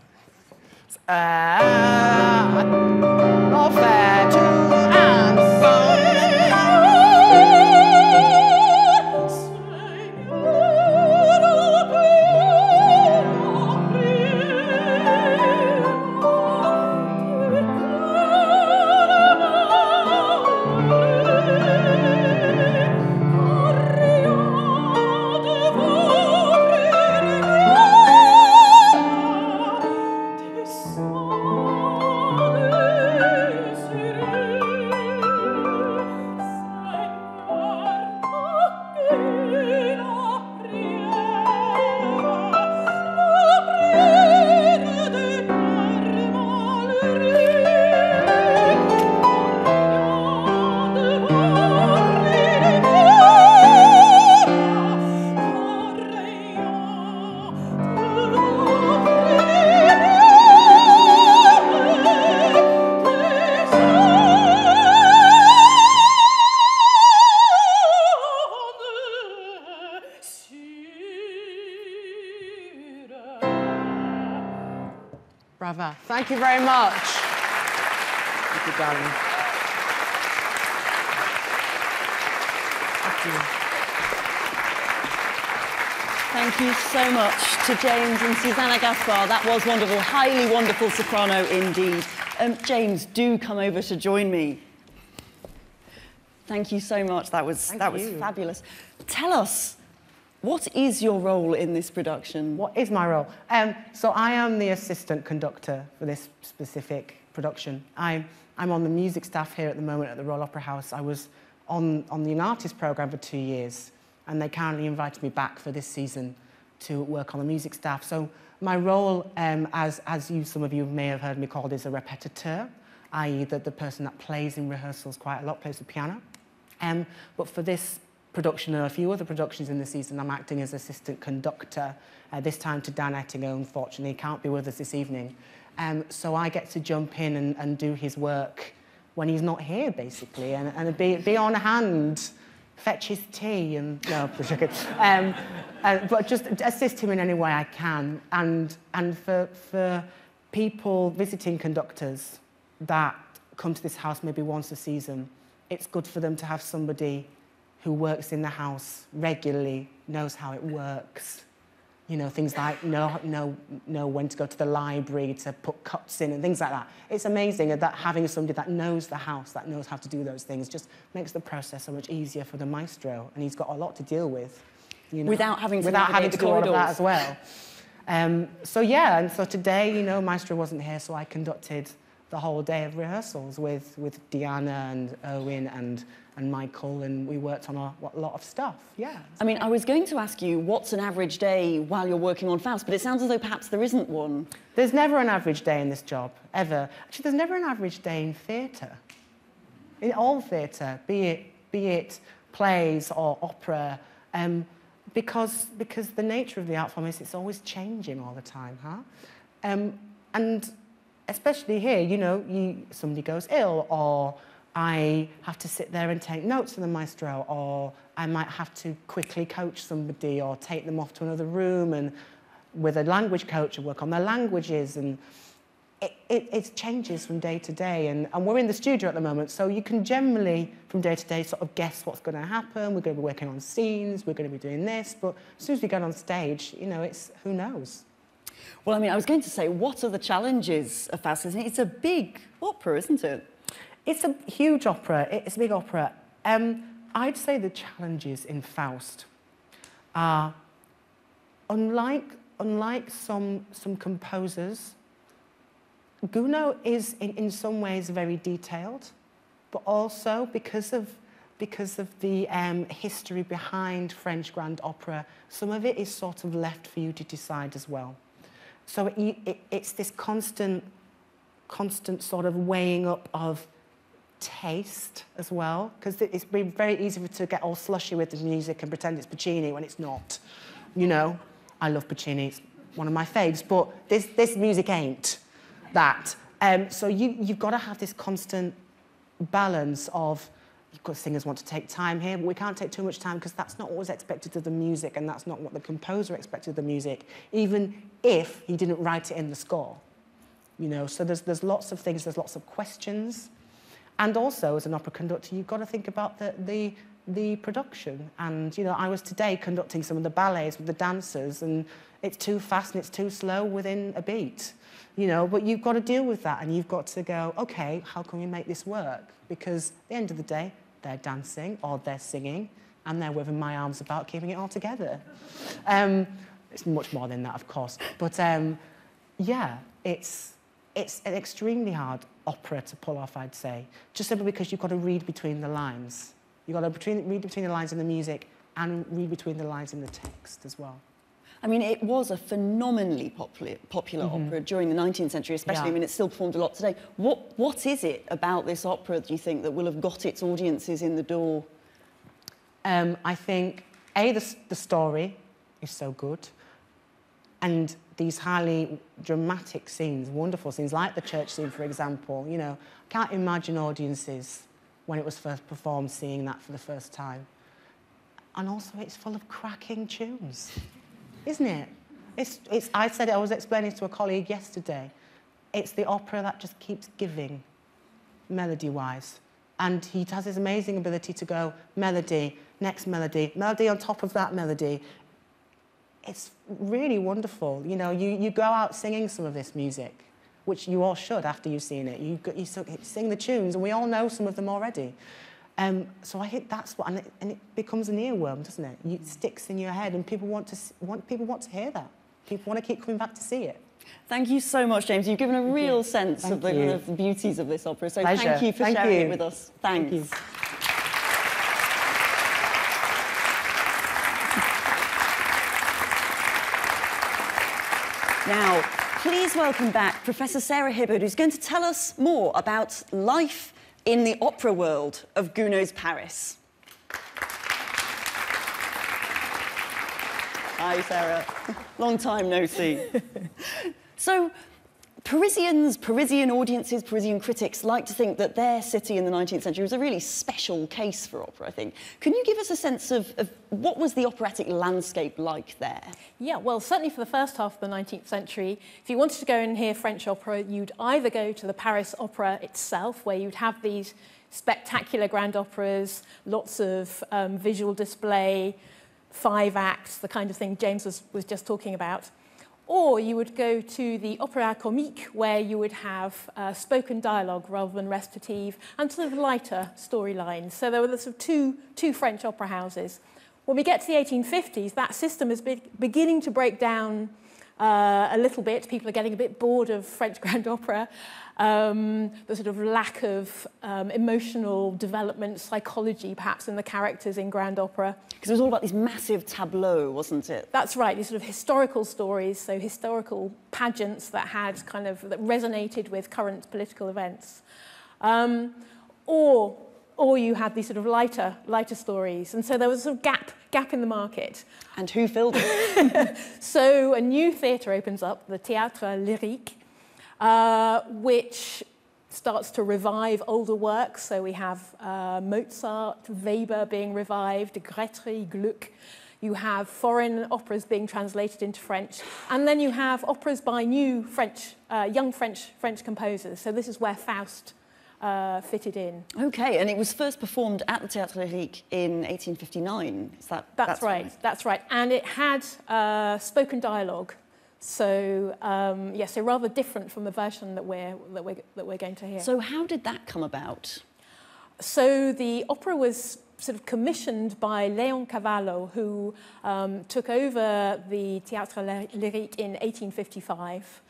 Brava. Thank you very much. Thank you, darling. Thank you. Thank you so much to James and Susanna Gaspar. That was wonderful, highly wonderful soprano indeed. James, do come over to join me. Thank you so much. That was fabulous. Tell us, What is your role in this production? What is my role? So I am the assistant conductor for this specific production. I'm on the music staff here at the moment at the Royal Opera House. I was on the Young Artist programme for 2 years, and they kindly invited me back for this season to work on the music staff. So my role, as some of you may have heard me called, is a répétiteur, i.e. the person that plays in rehearsals quite a lot, plays the piano. But for this production and a few other productions in the season, I'm acting as assistant conductor, this time to Dan Ettinger. Unfortunately, he can't be with us this evening. So I get to jump in and do his work when he's not here, basically, and be on hand, fetch his tea, and no, but just assist him in any way I can. And for people, visiting conductors that come to this house maybe once a season, it's good for them to have somebody who works in the house regularly, knows how it works. You know, things like know when to go to the library to put cuts in and things like that. It's amazing that having somebody that knows the house, that knows how to do those things, just makes the process so much easier for the maestro, and he's got a lot to deal with. You know, without having to do all of that as well. So yeah, and so today, you know, maestro wasn't here, so I conducted the whole day of rehearsals with Diana and Erwin and Michel, and we worked on a lot of stuff, yeah. I mean, I was going to ask you, what's an average day while you're working on Faust, but it sounds as though perhaps there isn't one. There's never an average day in this job, ever. Actually, there's never an average day in theatre. In all theatre, be it plays or opera, because the nature of the art form is it's always changing all the time, huh? And especially here, you know, somebody goes ill, or I have to sit there and take notes for the maestro, or I might have to quickly coach somebody or take them off to another room and with a language coach and work on their languages, and it changes from day to day. And we're in the studio at the moment, so you can generally, from day to day, sort of guess what's going to happen. We're going to be working on scenes, we're going to be doing this, but as soon as we get on stage, you know, it's who knows. Well, I mean, I was going to say, what are the challenges of Faust? It's a big opera, isn't it? It's a huge opera. It's a big opera. I'd say the challenges in Faust are, unlike some composers, Gounod is in some ways very detailed, but also because of the history behind French grand opera, some of it is sort of left for you to decide as well. So it's this constant sort of weighing up of taste as well, because it's been very easy to get all slushy with the music and pretend it's Puccini when it's not. You know, I love Puccini, it's one of my faves, but this music ain't that. So you've got to have this constant balance of, of course, singers want to take time here, but we can't take too much time because that's not what was expected of the music, and that's not what the composer expected of the music, even if he didn't write it in the score. You know, so there's lots of things, there's lots of questions. And also, as an opera conductor, you've got to think about the production. And, you know, I was today conducting some of the ballets with the dancers, and it's too fast and it's too slow within a beat. You know, but you've got to deal with that, and you've got to go, OK, how can we make this work? Because at the end of the day, they're dancing or they're singing, and they're waving my arms about, keeping it all together. It's much more than that, of course. But, yeah, it's an extremely hard opera to pull off, I'd say, just simply because you've got to read between the lines. You've got to read between the lines in the music and read between the lines in the text as well. I mean, it was a phenomenally popular opera during the 19th century, especially. Yeah. I mean, it's still performed a lot today. What is it about this opera, do you think, that will have got its audiences in the door? I think, the story is so good, and these highly dramatic scenes, wonderful scenes, like the church scene, for example. You know, I can't imagine audiences, when it was first performed, seeing that for the first time. And also, it's full of cracking tunes. Isn't it? I was explaining to a colleague yesterday, it's the opera that just keeps giving, melody-wise. And he has this amazing ability to go melody, next melody, melody on top of that melody. It's really wonderful. You know, you go out singing some of this music, which you all should after you've seen it. You sing the tunes, and we all know some of them already. So I think that's what, and it becomes an earworm, doesn't it? It sticks in your head, and people want to hear that. People want to keep coming back to see it. Thank you so much, James. You've given a real sense of the beauties of this opera. So Pleasure. thank you for sharing it with us. Thanks. Thank you. Now, please welcome back Professor Sarah Hibbard, who's going to tell us more about life in the opera world of Gounod's Paris. Hi, Sarah. Long time no see. So, Parisian audiences, Parisian critics like to think that their city in the 19th century was a really special case for opera, I think. Can you give us a sense of what was the operatic landscape like there? Yeah, well, certainly for the first half of the 19th century, if you wanted to go and hear French opera, you'd either go to the Paris Opera itself, where you'd have these spectacular grand operas, lots of visual display, 5 acts, the kind of thing James was just talking about. Or you would go to the Opéra Comique, where you would have spoken dialogue rather than recitative, and sort of lighter storylines. So there were sort of two French opera houses. When we get to the 1850s, that system is beginning to break down a little bit. People are getting a bit bored of French grand opera. The sort of lack of emotional development, psychology, perhaps, in the characters in grand opera. Because it was all about these massive tableaux, wasn't it? That's right, these sort of historical stories, so historical pageants that had kind of, that resonated with current political events. Or you had these sort of lighter stories. And so there was a sort of gap in the market. And who filled it? So a new theatre opens up, the Théâtre Lyrique, which starts to revive older works. So we have Mozart, Weber being revived, Grétry, Gluck. You have foreign operas being translated into French. And then you have operas by new young French composers. So this is where Faust fitted in. OK, and it was first performed at the Théâtre Lyrique in 1859. Is that That's right, that's right. And it had spoken dialogue. So, yes, so rather different from the version that we're going to hear. So how did that come about? So the opera was sort of commissioned by Léon Cavallo, who took over the Théâtre Lyrique in 1855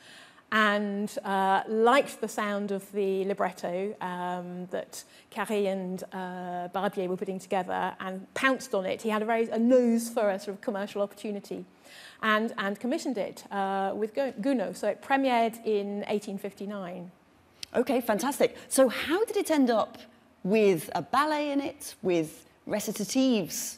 and liked the sound of the libretto that Carré and Barbier were putting together and pounced on it. He had a nose for a sort of commercial opportunity. And commissioned it with Gounod. So it premiered in 1859. OK, fantastic. So how did it end up with a ballet in it, with recitatives,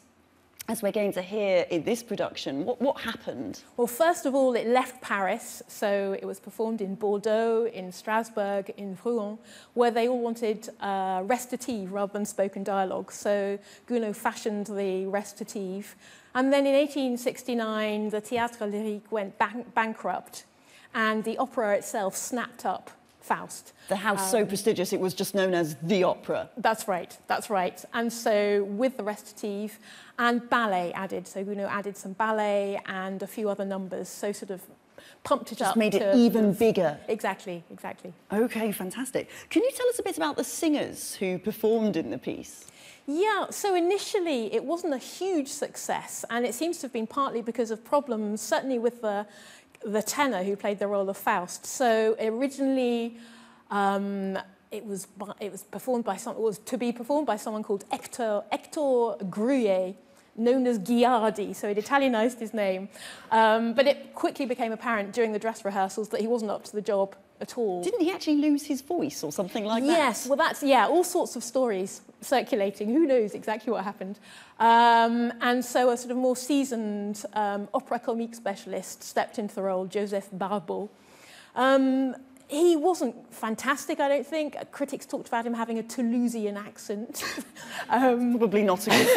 as we're going to hear in this production? What happened? Well, first of all, it left Paris. So it was performed in Bordeaux, in Strasbourg, in Rouen, where they all wanted recitative rather than spoken dialogue. So Gounod fashioned the recitative. And then in 1869, the Théâtre Lyrique went bankrupt, and the opera itself snapped up Faust. The house so prestigious, it was just known as the opera. That's right, that's right. And so with the recitative and ballet added, so Gounod added some ballet and a few other numbers, so sort of pumped it up. Just made it even bigger. Exactly, exactly. OK, fantastic. Can you tell us a bit about the singers who performed in the piece? Yeah, so initially it wasn't a huge success, and it seems to have been partly because of problems, certainly with the tenor who played the role of Faust. So originally it was to be performed by someone called Hector Gruyer, known as Ghiardi, so he'd Italianized his name. But it quickly became apparent during the dress rehearsals that he wasn't up to the job at all. Didn't he actually lose his voice or something like that? Yes, well that's, yeah, all sorts of stories circulating. Who knows exactly what happened? And so a sort of more seasoned opera comique specialist stepped into the role, Joseph Barbeau. He wasn't fantastic, I don't think. Critics talked about him having a Toulousian accent. Probably not a good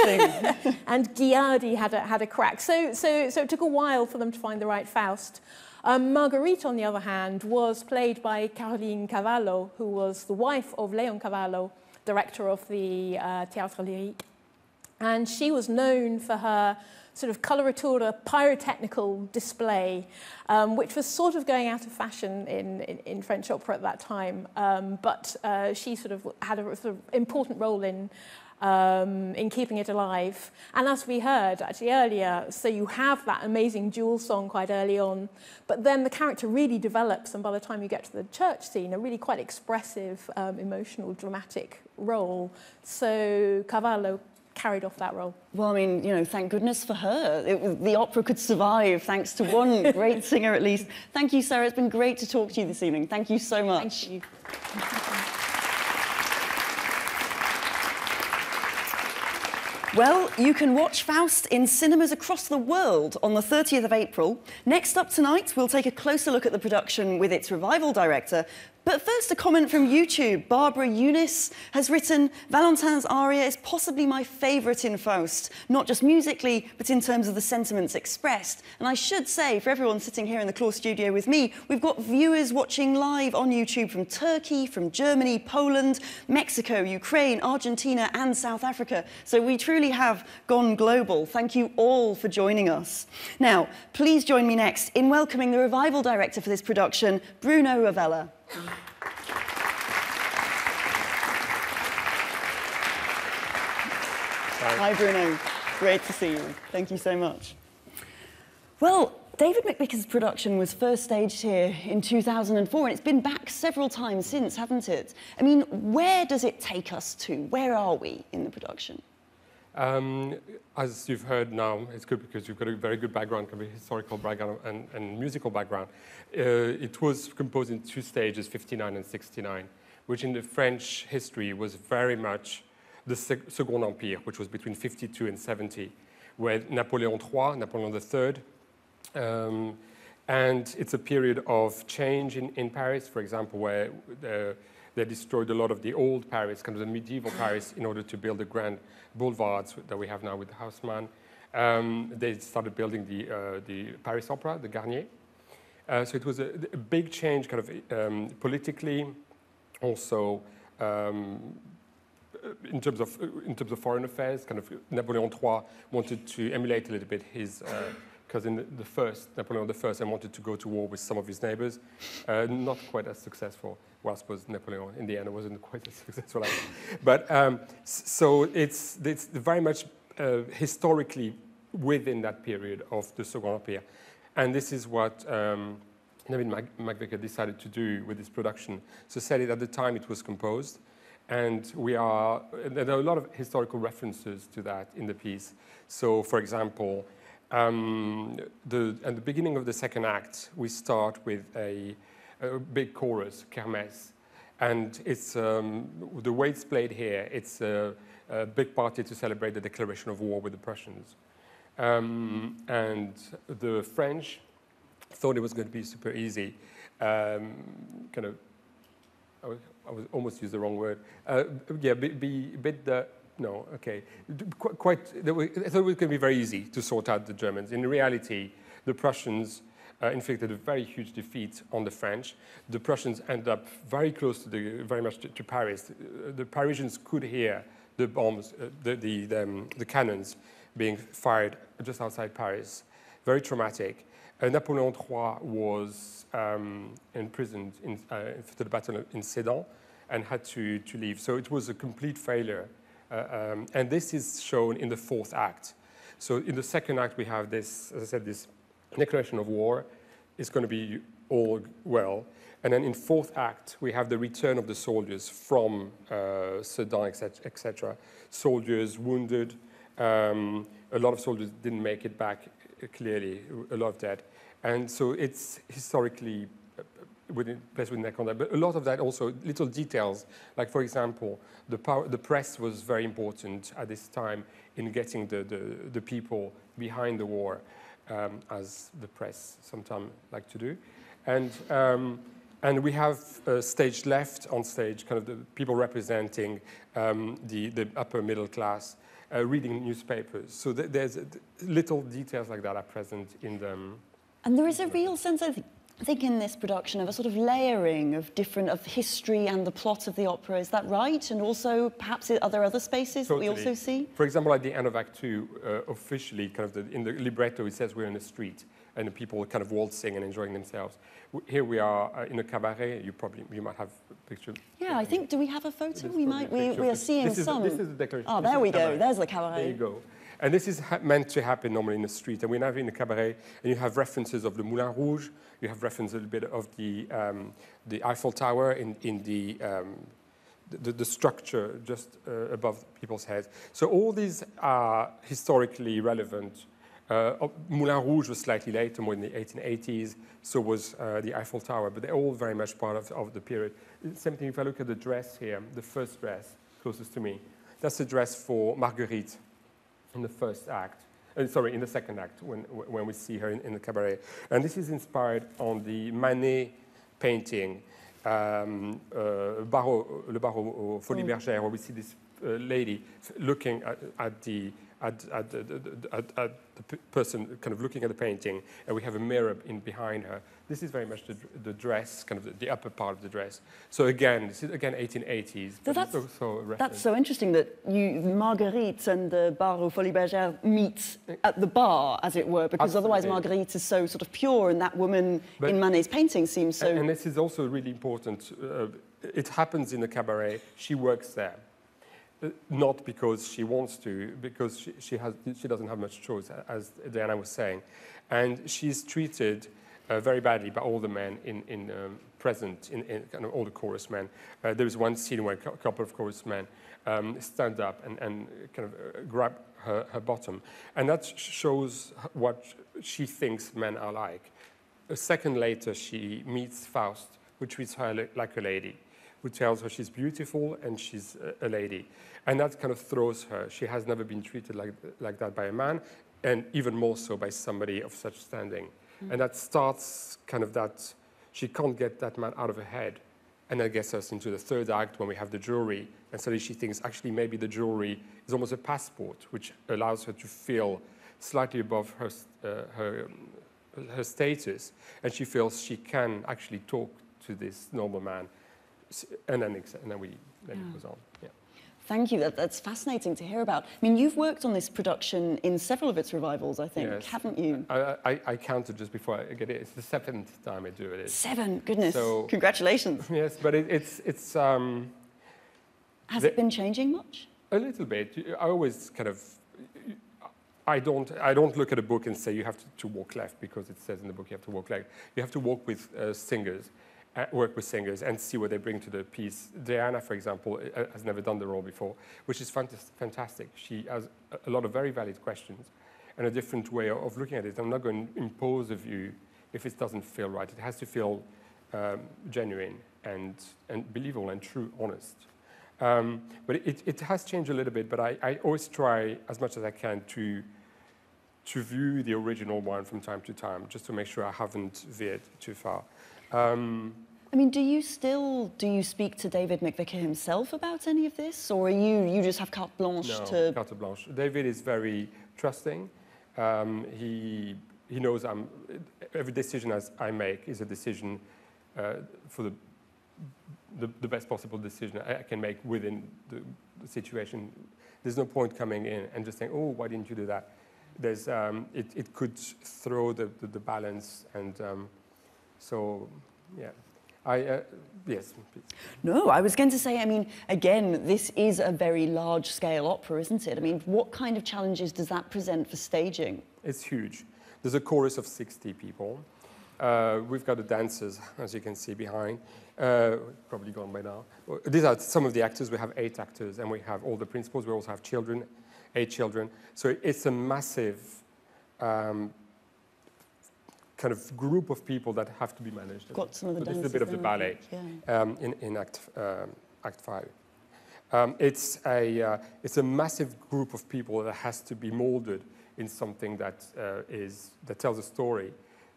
thing. And Ghiardi had a crack. So it took a while for them to find the right Faust. Marguerite, on the other hand, was played by Caroline Cavallo, who was the wife of Léon Cavallo, director of the Théâtre Lyrique. And she was known for her sort of coloratura pyrotechnical display, which was sort of going out of fashion in French opera at that time. But she sort of had a sort of important role in in keeping it alive. And as we heard actually earlier, so you have that amazing Jules song quite early on, but then the character really develops, and by the time you get to the church scene, a really quite expressive, emotional, dramatic role. So Cavallo carried off that role. Well, I mean, you know, thank goodness for her. The opera could survive thanks to one great singer at least. Thank you, Sarah. It's been great to talk to you this evening. Thank you so much. Thank you. Well, you can watch Faust in cinemas across the world on the 30th of April. Next up tonight, we'll take a closer look at the production with its revival director. But first, a comment from YouTube. Barbara Eunice has written, Valentin's aria is possibly my favourite in Faust, not just musically, but in terms of the sentiments expressed. And I should say, for everyone sitting here in the Claw studio with me, we've got viewers watching live on YouTube from Turkey, from Germany, Poland, Mexico, Ukraine, Argentina, and South Africa. So we truly have gone global. Thank you all for joining us. Now, please join me next in welcoming the revival director for this production, Bruno Ravella. Hi, Bruno. Great to see you. Thank you so much. Well, David McVicar's production was first staged here in 2004, and it's been back several times since, hasn't it? I mean, where does it take us to? Where are we in the production? As you've heard now, it's good because you've got a very good background, kind of a historical background and musical background. It was composed in two stages, 59 and 69, which in the French history was very much the Second Empire, which was between 52 and 70, where Napoleon III, and it's a period of change in Paris, for example, where they destroyed a lot of the old Paris, kind of the medieval Paris, in order to build the grand boulevards that we have now with Haussmann. They started building the Paris Opéra, the Garnier. So it was a big change, kind of politically, also in terms of foreign affairs. Kind of Napoleon III wanted to emulate a little bit his cousin, the first Napoleon I, and wanted to go to war with some of his neighbors. Not quite as successful. Well, I suppose Napoleon, in the end, wasn't quite as successful. But so it's very much historically within that period of the Second Empire. And this is what David McVicar decided to do with this production. So said it at the time it was composed. And there are a lot of historical references to that in the piece. So, for example, at the beginning of the second act, we start with a big chorus, kermesse, and it's the way it's played here. It's a big party to celebrate the declaration of war with the Prussians, and the French thought it was going to be super easy. Kind of, I was almost used the wrong word. Yeah, no, okay. I thought it was going to be very easy to sort out the Germans. In reality, the Prussians inflicted a very huge defeat on the French. The Prussians end up very close to very much to Paris. The Parisians could hear the bombs, the cannons being fired just outside Paris. Very traumatic. Napoleon III was imprisoned after the battle in Sedan and had to leave. So it was a complete failure. And this is shown in the fourth act. So in the second act, we have this, as I said, this declaration of war. It's going to be all well. And then in fourth act, we have the return of the soldiers from Sedan, etc. Soldiers wounded. A lot of soldiers didn't make it back, clearly, a lot of dead. And so it's historically placed with neck on that. But a lot of that also, little details, like, for example, the press was very important at this time in getting the people behind the war, as the press sometimes like to do. And we have stage left on stage, kind of the people representing the upper middle class, reading newspapers. So there's little details like that are present in them. And there is a real sense, I think, in this production of a sort of layering of history and the plot of the opera. Is that right? And also, perhaps, are there other spaces that we also see? For example, at the end of Act 2, officially, kind of in the libretto, it says we're in the street. and the people kind of waltzing and enjoying themselves. Here we are in a cabaret. You might have a picture. Yeah, I think, do we have a photo? We are seeing some. This is the decoration. Oh, there we go. There's the cabaret. There you go. And this is meant to happen normally in the street. And we're now in the cabaret, and you have references of the Moulin Rouge. You have references a little bit of the Eiffel Tower in the structure just above people's heads. So all these are historically relevant. Moulin Rouge was slightly later, more in the 1880s. So was the Eiffel Tower, but they're all very much part of the period. Same thing if I look at the dress here, the first dress closest to me. That's the dress for Marguerite in the first act. In the second act, when we see her in the cabaret. And this is inspired on the Manet painting, Le Barreau Folie Bergère, where we see this lady looking at the person kind of looking at the painting, and we have a mirror behind her. This is very much the dress, kind of the upper part of the dress. So again, this is again 1880s. So that's so interesting that Marguerite and the Barreau Folie Bergère meet at the bar, as it were, because otherwise Marguerite is so sort of pure, and that woman in Manet's painting seems so... And this is also really important. It happens in the cabaret. She works there. Not because she wants to, because she doesn't have much choice, as Diana was saying. And she's treated very badly by all the men present, in kind of all the chorus men. There was one scene where a couple of chorus men stand up and kind of grab her bottom. And that shows what she thinks men are like. A second later, she meets Faust, who treats her like a lady, who tells her she's beautiful and she's a lady. And that kind of throws her. She has never been treated like that by a man, and even more so by somebody of such standing. And that starts kind of that, she can't get that man out of her head. And that gets us into the third act when we have the jewelry. And suddenly she thinks, actually, maybe the jewelry is almost a passport, which allows her to feel slightly above her status. And she feels she can actually talk to this normal man. And then it goes on. Yeah. Thank you. That's fascinating to hear about. I mean, you've worked on this production in several of its revivals, I think, yes. Haven't you? I counted just before I get it. It's the 7th time I do it. 7? Goodness. So, congratulations. Yes, but it's Has it been changing much? A little bit. I always kind of... I don't look at a book and say you have to walk left because it says in the book you have to walk left. You have to walk with singers. Work with singers and see what they bring to the piece. Diana, for example, has never done the role before, which is fantastic. She has a lot of very valid questions and a different way of looking at it. I'm not going to impose a view if it doesn't feel right. It has to feel genuine and believable and true, honest. But it has changed a little bit, but I always try as much as I can to view the original one from time to time, just to make sure I haven't veered too far. I mean, do you speak to David McVicar himself about any of this, or you just have carte blanche No, carte blanche. David is very trusting. He knows every decision I make is a decision for the best possible decision I can make within the situation. There's no point coming in and just saying, oh, why didn't you do that? There's it could throw the balance and. So, yeah, yes. Please. No, I was going to say, I mean, again, this is a very large-scale opera, isn't it? I mean, what kind of challenges does that present for staging? It's huge. There's a chorus of 60 people. We've got the dancers, as you can see behind, probably gone by now. These are some of the actors. We have 8 actors, and we have all the principals. We also have children, 8 children. So it's a massive... kind of group of people that have to be managed. Got some of the so this dancers is a bit of the ballet in Act 5. It's a massive group of people that has to be molded in something that tells a story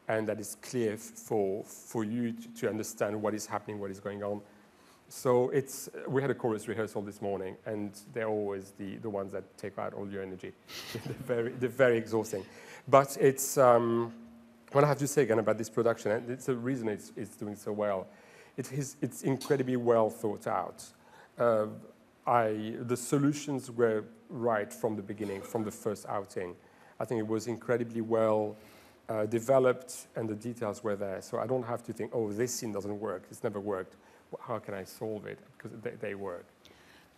and that is clear for you to understand what is happening, what is going on. So we had a chorus rehearsal this morning, and they're always the ones that take out all your energy. they're very exhausting, but it's. What I have to say again about this production, and it's the reason it's doing so well, it's incredibly well thought out. The solutions were right from the beginning, from the first outing. I think it was incredibly well developed and the details were there. So I don't have to think, oh, this scene doesn't work, it's never worked. How can I solve it? Because they work.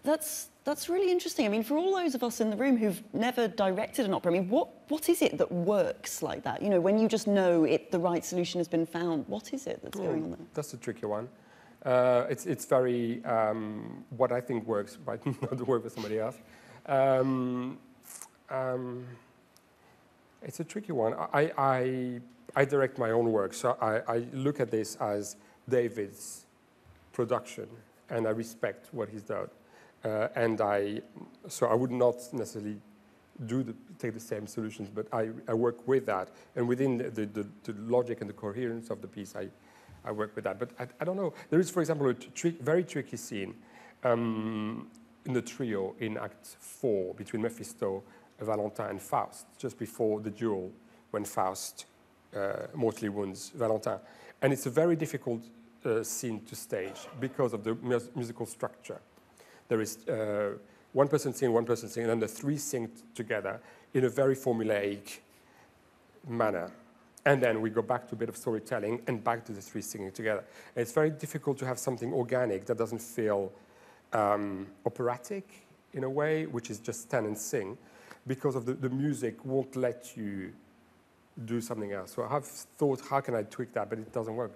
That's really interesting. I mean, for all those of us in the room who've never directed an opera, I mean, what is it that works like that? You know, when you just know the right solution has been found, what is it that's going on there? That's a tricky one. It's very, what I think works might not work for somebody else. It's a tricky one. I direct my own work, so I look at this as David's production, and I respect what he's done. So I would not necessarily take the same solutions, but I work with that. And within the logic and the coherence of the piece, I work with that. But I don't know. There is, for example, a very tricky scene in the trio in Act 4 between Mephisto, Valentin, and Faust, just before the duel when Faust mortally wounds Valentin. And it's a very difficult scene to stage because of the musical structure. There is one person singing, and then the three sing together in a very formulaic manner. And then we go back to a bit of storytelling and back to the three singing together. And it's very difficult to have something organic that doesn't feel operatic in a way, which is just stand and sing, because of the music won't let you do something else. So I have thought, how can I tweak that? But it doesn't work.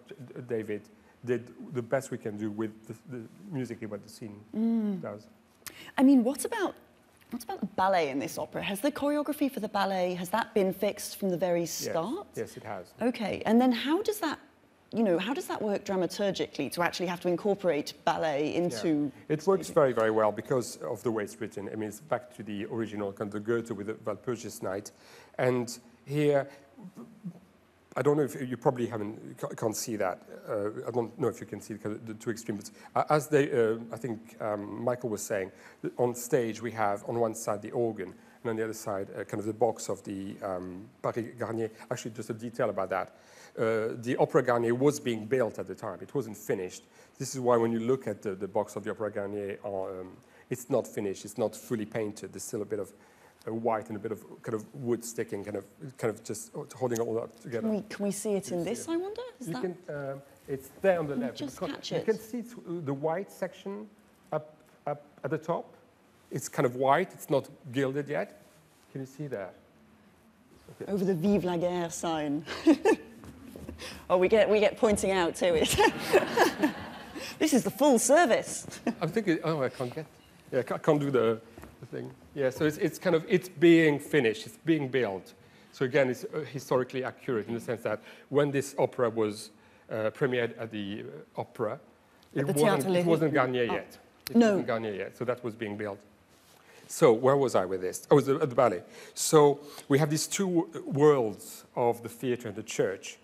David did the best we can do with the musically what the scene does. I mean, what about the ballet in this opera? Has the choreography for the ballet, has that been fixed from the very start? Yes, it has. Okay, and then how does that, how does that work dramaturgically to actually have to incorporate ballet into... Yeah. It works very, very well because of the way it's written. I mean, it's back to the original, kind of the Goethe with the Walpurgis Night. And here, I don't know if you probably can't see that. I don't know if you can see the two extremes. As I think Michael was saying, on stage we have on one side the organ, and on the other side kind of the box of the Paris Garnier. Actually, just a detail about that. The Opera Garnier was being built at the time. It wasn't finished. This is why when you look at the box of the Opera Garnier, it's not finished. It's not fully painted. There's still a bit of white and a bit of kind of wood sticking, kind of just holding all that together. Can we see it in this, I wonder? It's there on the left. Just catch it. You can see the white section up at the top. It's kind of white. It's not gilded yet. Can you see that? Okay. Over the Vive la Guerre sign. Oh, we get pointing out to it. This is the full service. I'm thinking, I can't get. Yeah, I can't do the thing. Yeah, so it's being finished, it's being built. So again, it's historically accurate in the sense that when this opera was premiered at the opera, it wasn't Garnier yet. It wasn't Garnier yet, so that was being built. So where was I with this? I was at the ballet. So we have these two worlds of the theater and the church.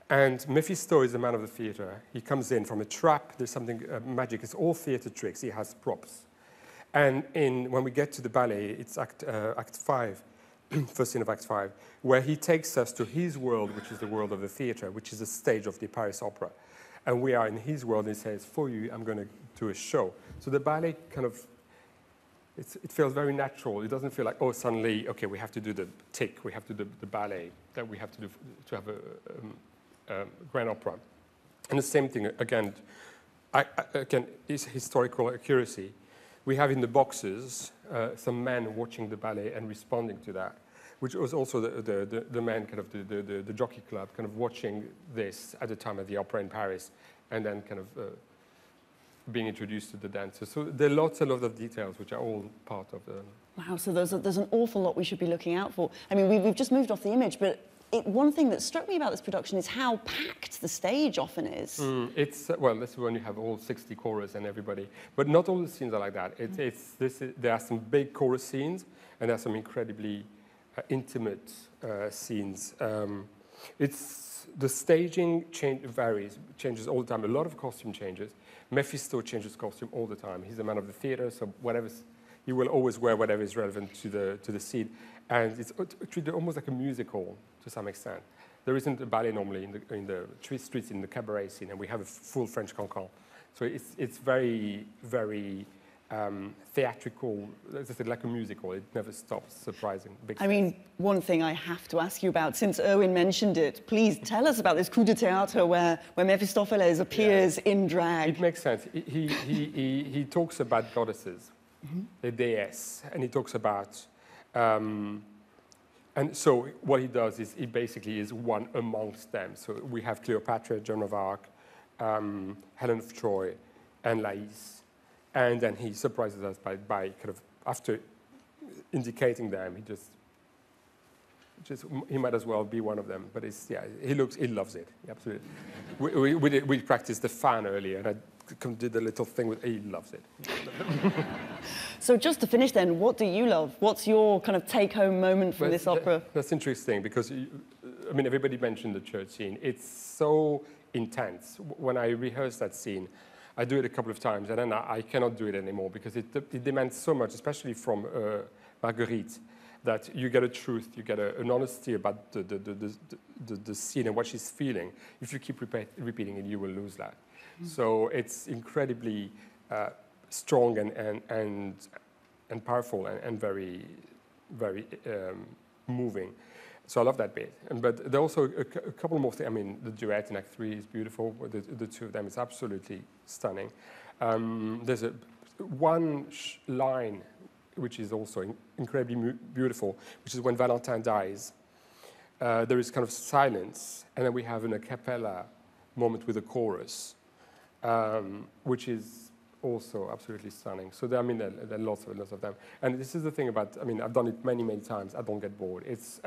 And Mephisto is the man of the theater. He comes in from a trap. There's something magic. It's all theater tricks. He has props. And when we get to the ballet, it's Act 5, first scene of Act 5, where he takes us to his world, which is the world of the theater, which is the stage of the Paris Opera. And we are in his world, and he says, for you, I'm going to do a show. So the ballet kind of, it feels very natural. It doesn't feel like, oh, suddenly, okay, we have to do the tick, we have to do the ballet that we have to do to have a grand opera. And the same thing, again, is historical accuracy. We have in the boxes some men watching the ballet and responding to that, which was also the men, kind of the jockey club, kind of watching this at the time of the opera in Paris, and then kind of being introduced to the dancers. So there are lots and lots of details which are all part of the... Wow, so there's an awful lot we should be looking out for. I mean, we've just moved off the image, but one thing that struck me about this production is how packed the stage often is. Well, that's when you have all 60 chorus and everybody. But not all the scenes are like that. There are some big chorus scenes, and there are some incredibly intimate scenes. The staging changes all the time. A lot of costume changes. Mephisto changes costume all the time. He's a man of the theater, so he will always wear whatever is relevant to the scene. And it's treated almost like a musical to some extent. There isn't a ballet normally in the streets in the cabaret scene, and we have a full French cancan. So it's very, very theatrical, as I said, like a musical. It never stops, surprising. Big I mean, one thing I have to ask you about, since Erwin mentioned it, please tell us about this coup de théâtre where Méphistophélès appears in drag. It makes sense. He talks about goddesses, the déesses, and he talks about, and so what he does is he basically is one amongst them. So we have Cleopatra, Joan of Arc, Helen of Troy, and Lais. And then he surprises us by kind of, after indicating them, he might as well be one of them. But it's, yeah, he loves it, absolutely. We practiced the fan earlier, and I did a little thing with, he loves it. So just to finish then, what do you love? What's your kind of take-home moment from this opera? That's interesting, because, I mean, everybody mentioned the church scene. It's so intense. When I rehearse that scene, I do it a couple of times, and then I cannot do it anymore because it demands so much, especially from Marguerite, that you get a truth, you get an honesty about the scene and what she's feeling. If you keep repeating it, you will lose that. So it's incredibly strong and powerful and very, very moving. So I love that bit. But there are also a couple more things. I mean, the duet in Act 3 is beautiful. The two of them is absolutely stunning. There's one line which is also incredibly beautiful, which is when Valentin dies. There is kind of silence, and then we have an a cappella moment with a chorus, which is also absolutely stunning. So there, I mean, there are lots of them. And this is the thing about, I mean, I've done it many, many times. I don't get bored. It's,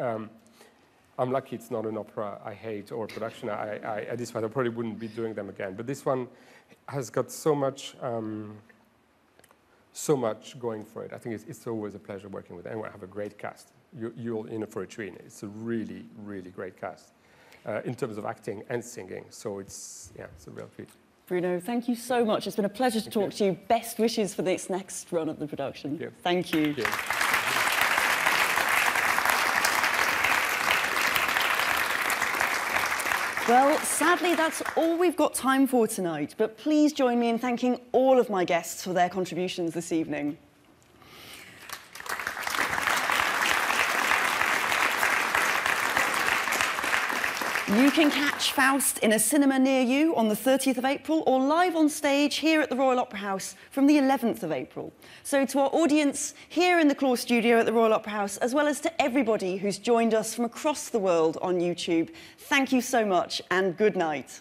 I'm lucky it's not an opera I hate or a production I despise. I probably wouldn't be doing them again. But this one has got so much going for it. I think it's always a pleasure working with it. And I have a great cast. You're in for a treat. It's a really, really great cast in terms of acting and singing. So it's a real treat. Bruno, thank you so much. It's been a pleasure to talk to you. Best wishes for this next run of the production. Thank you. Thank you. Well, sadly, that's all we've got time for tonight, but please join me in thanking all of my guests for their contributions this evening. You can catch Faust in a cinema near you on the 30th of April or live on stage here at the Royal Opera House from the 11th of April. So to our audience here in the Claw Studio at the Royal Opera House, as well as to everybody who's joined us from across the world on YouTube, thank you so much and good night.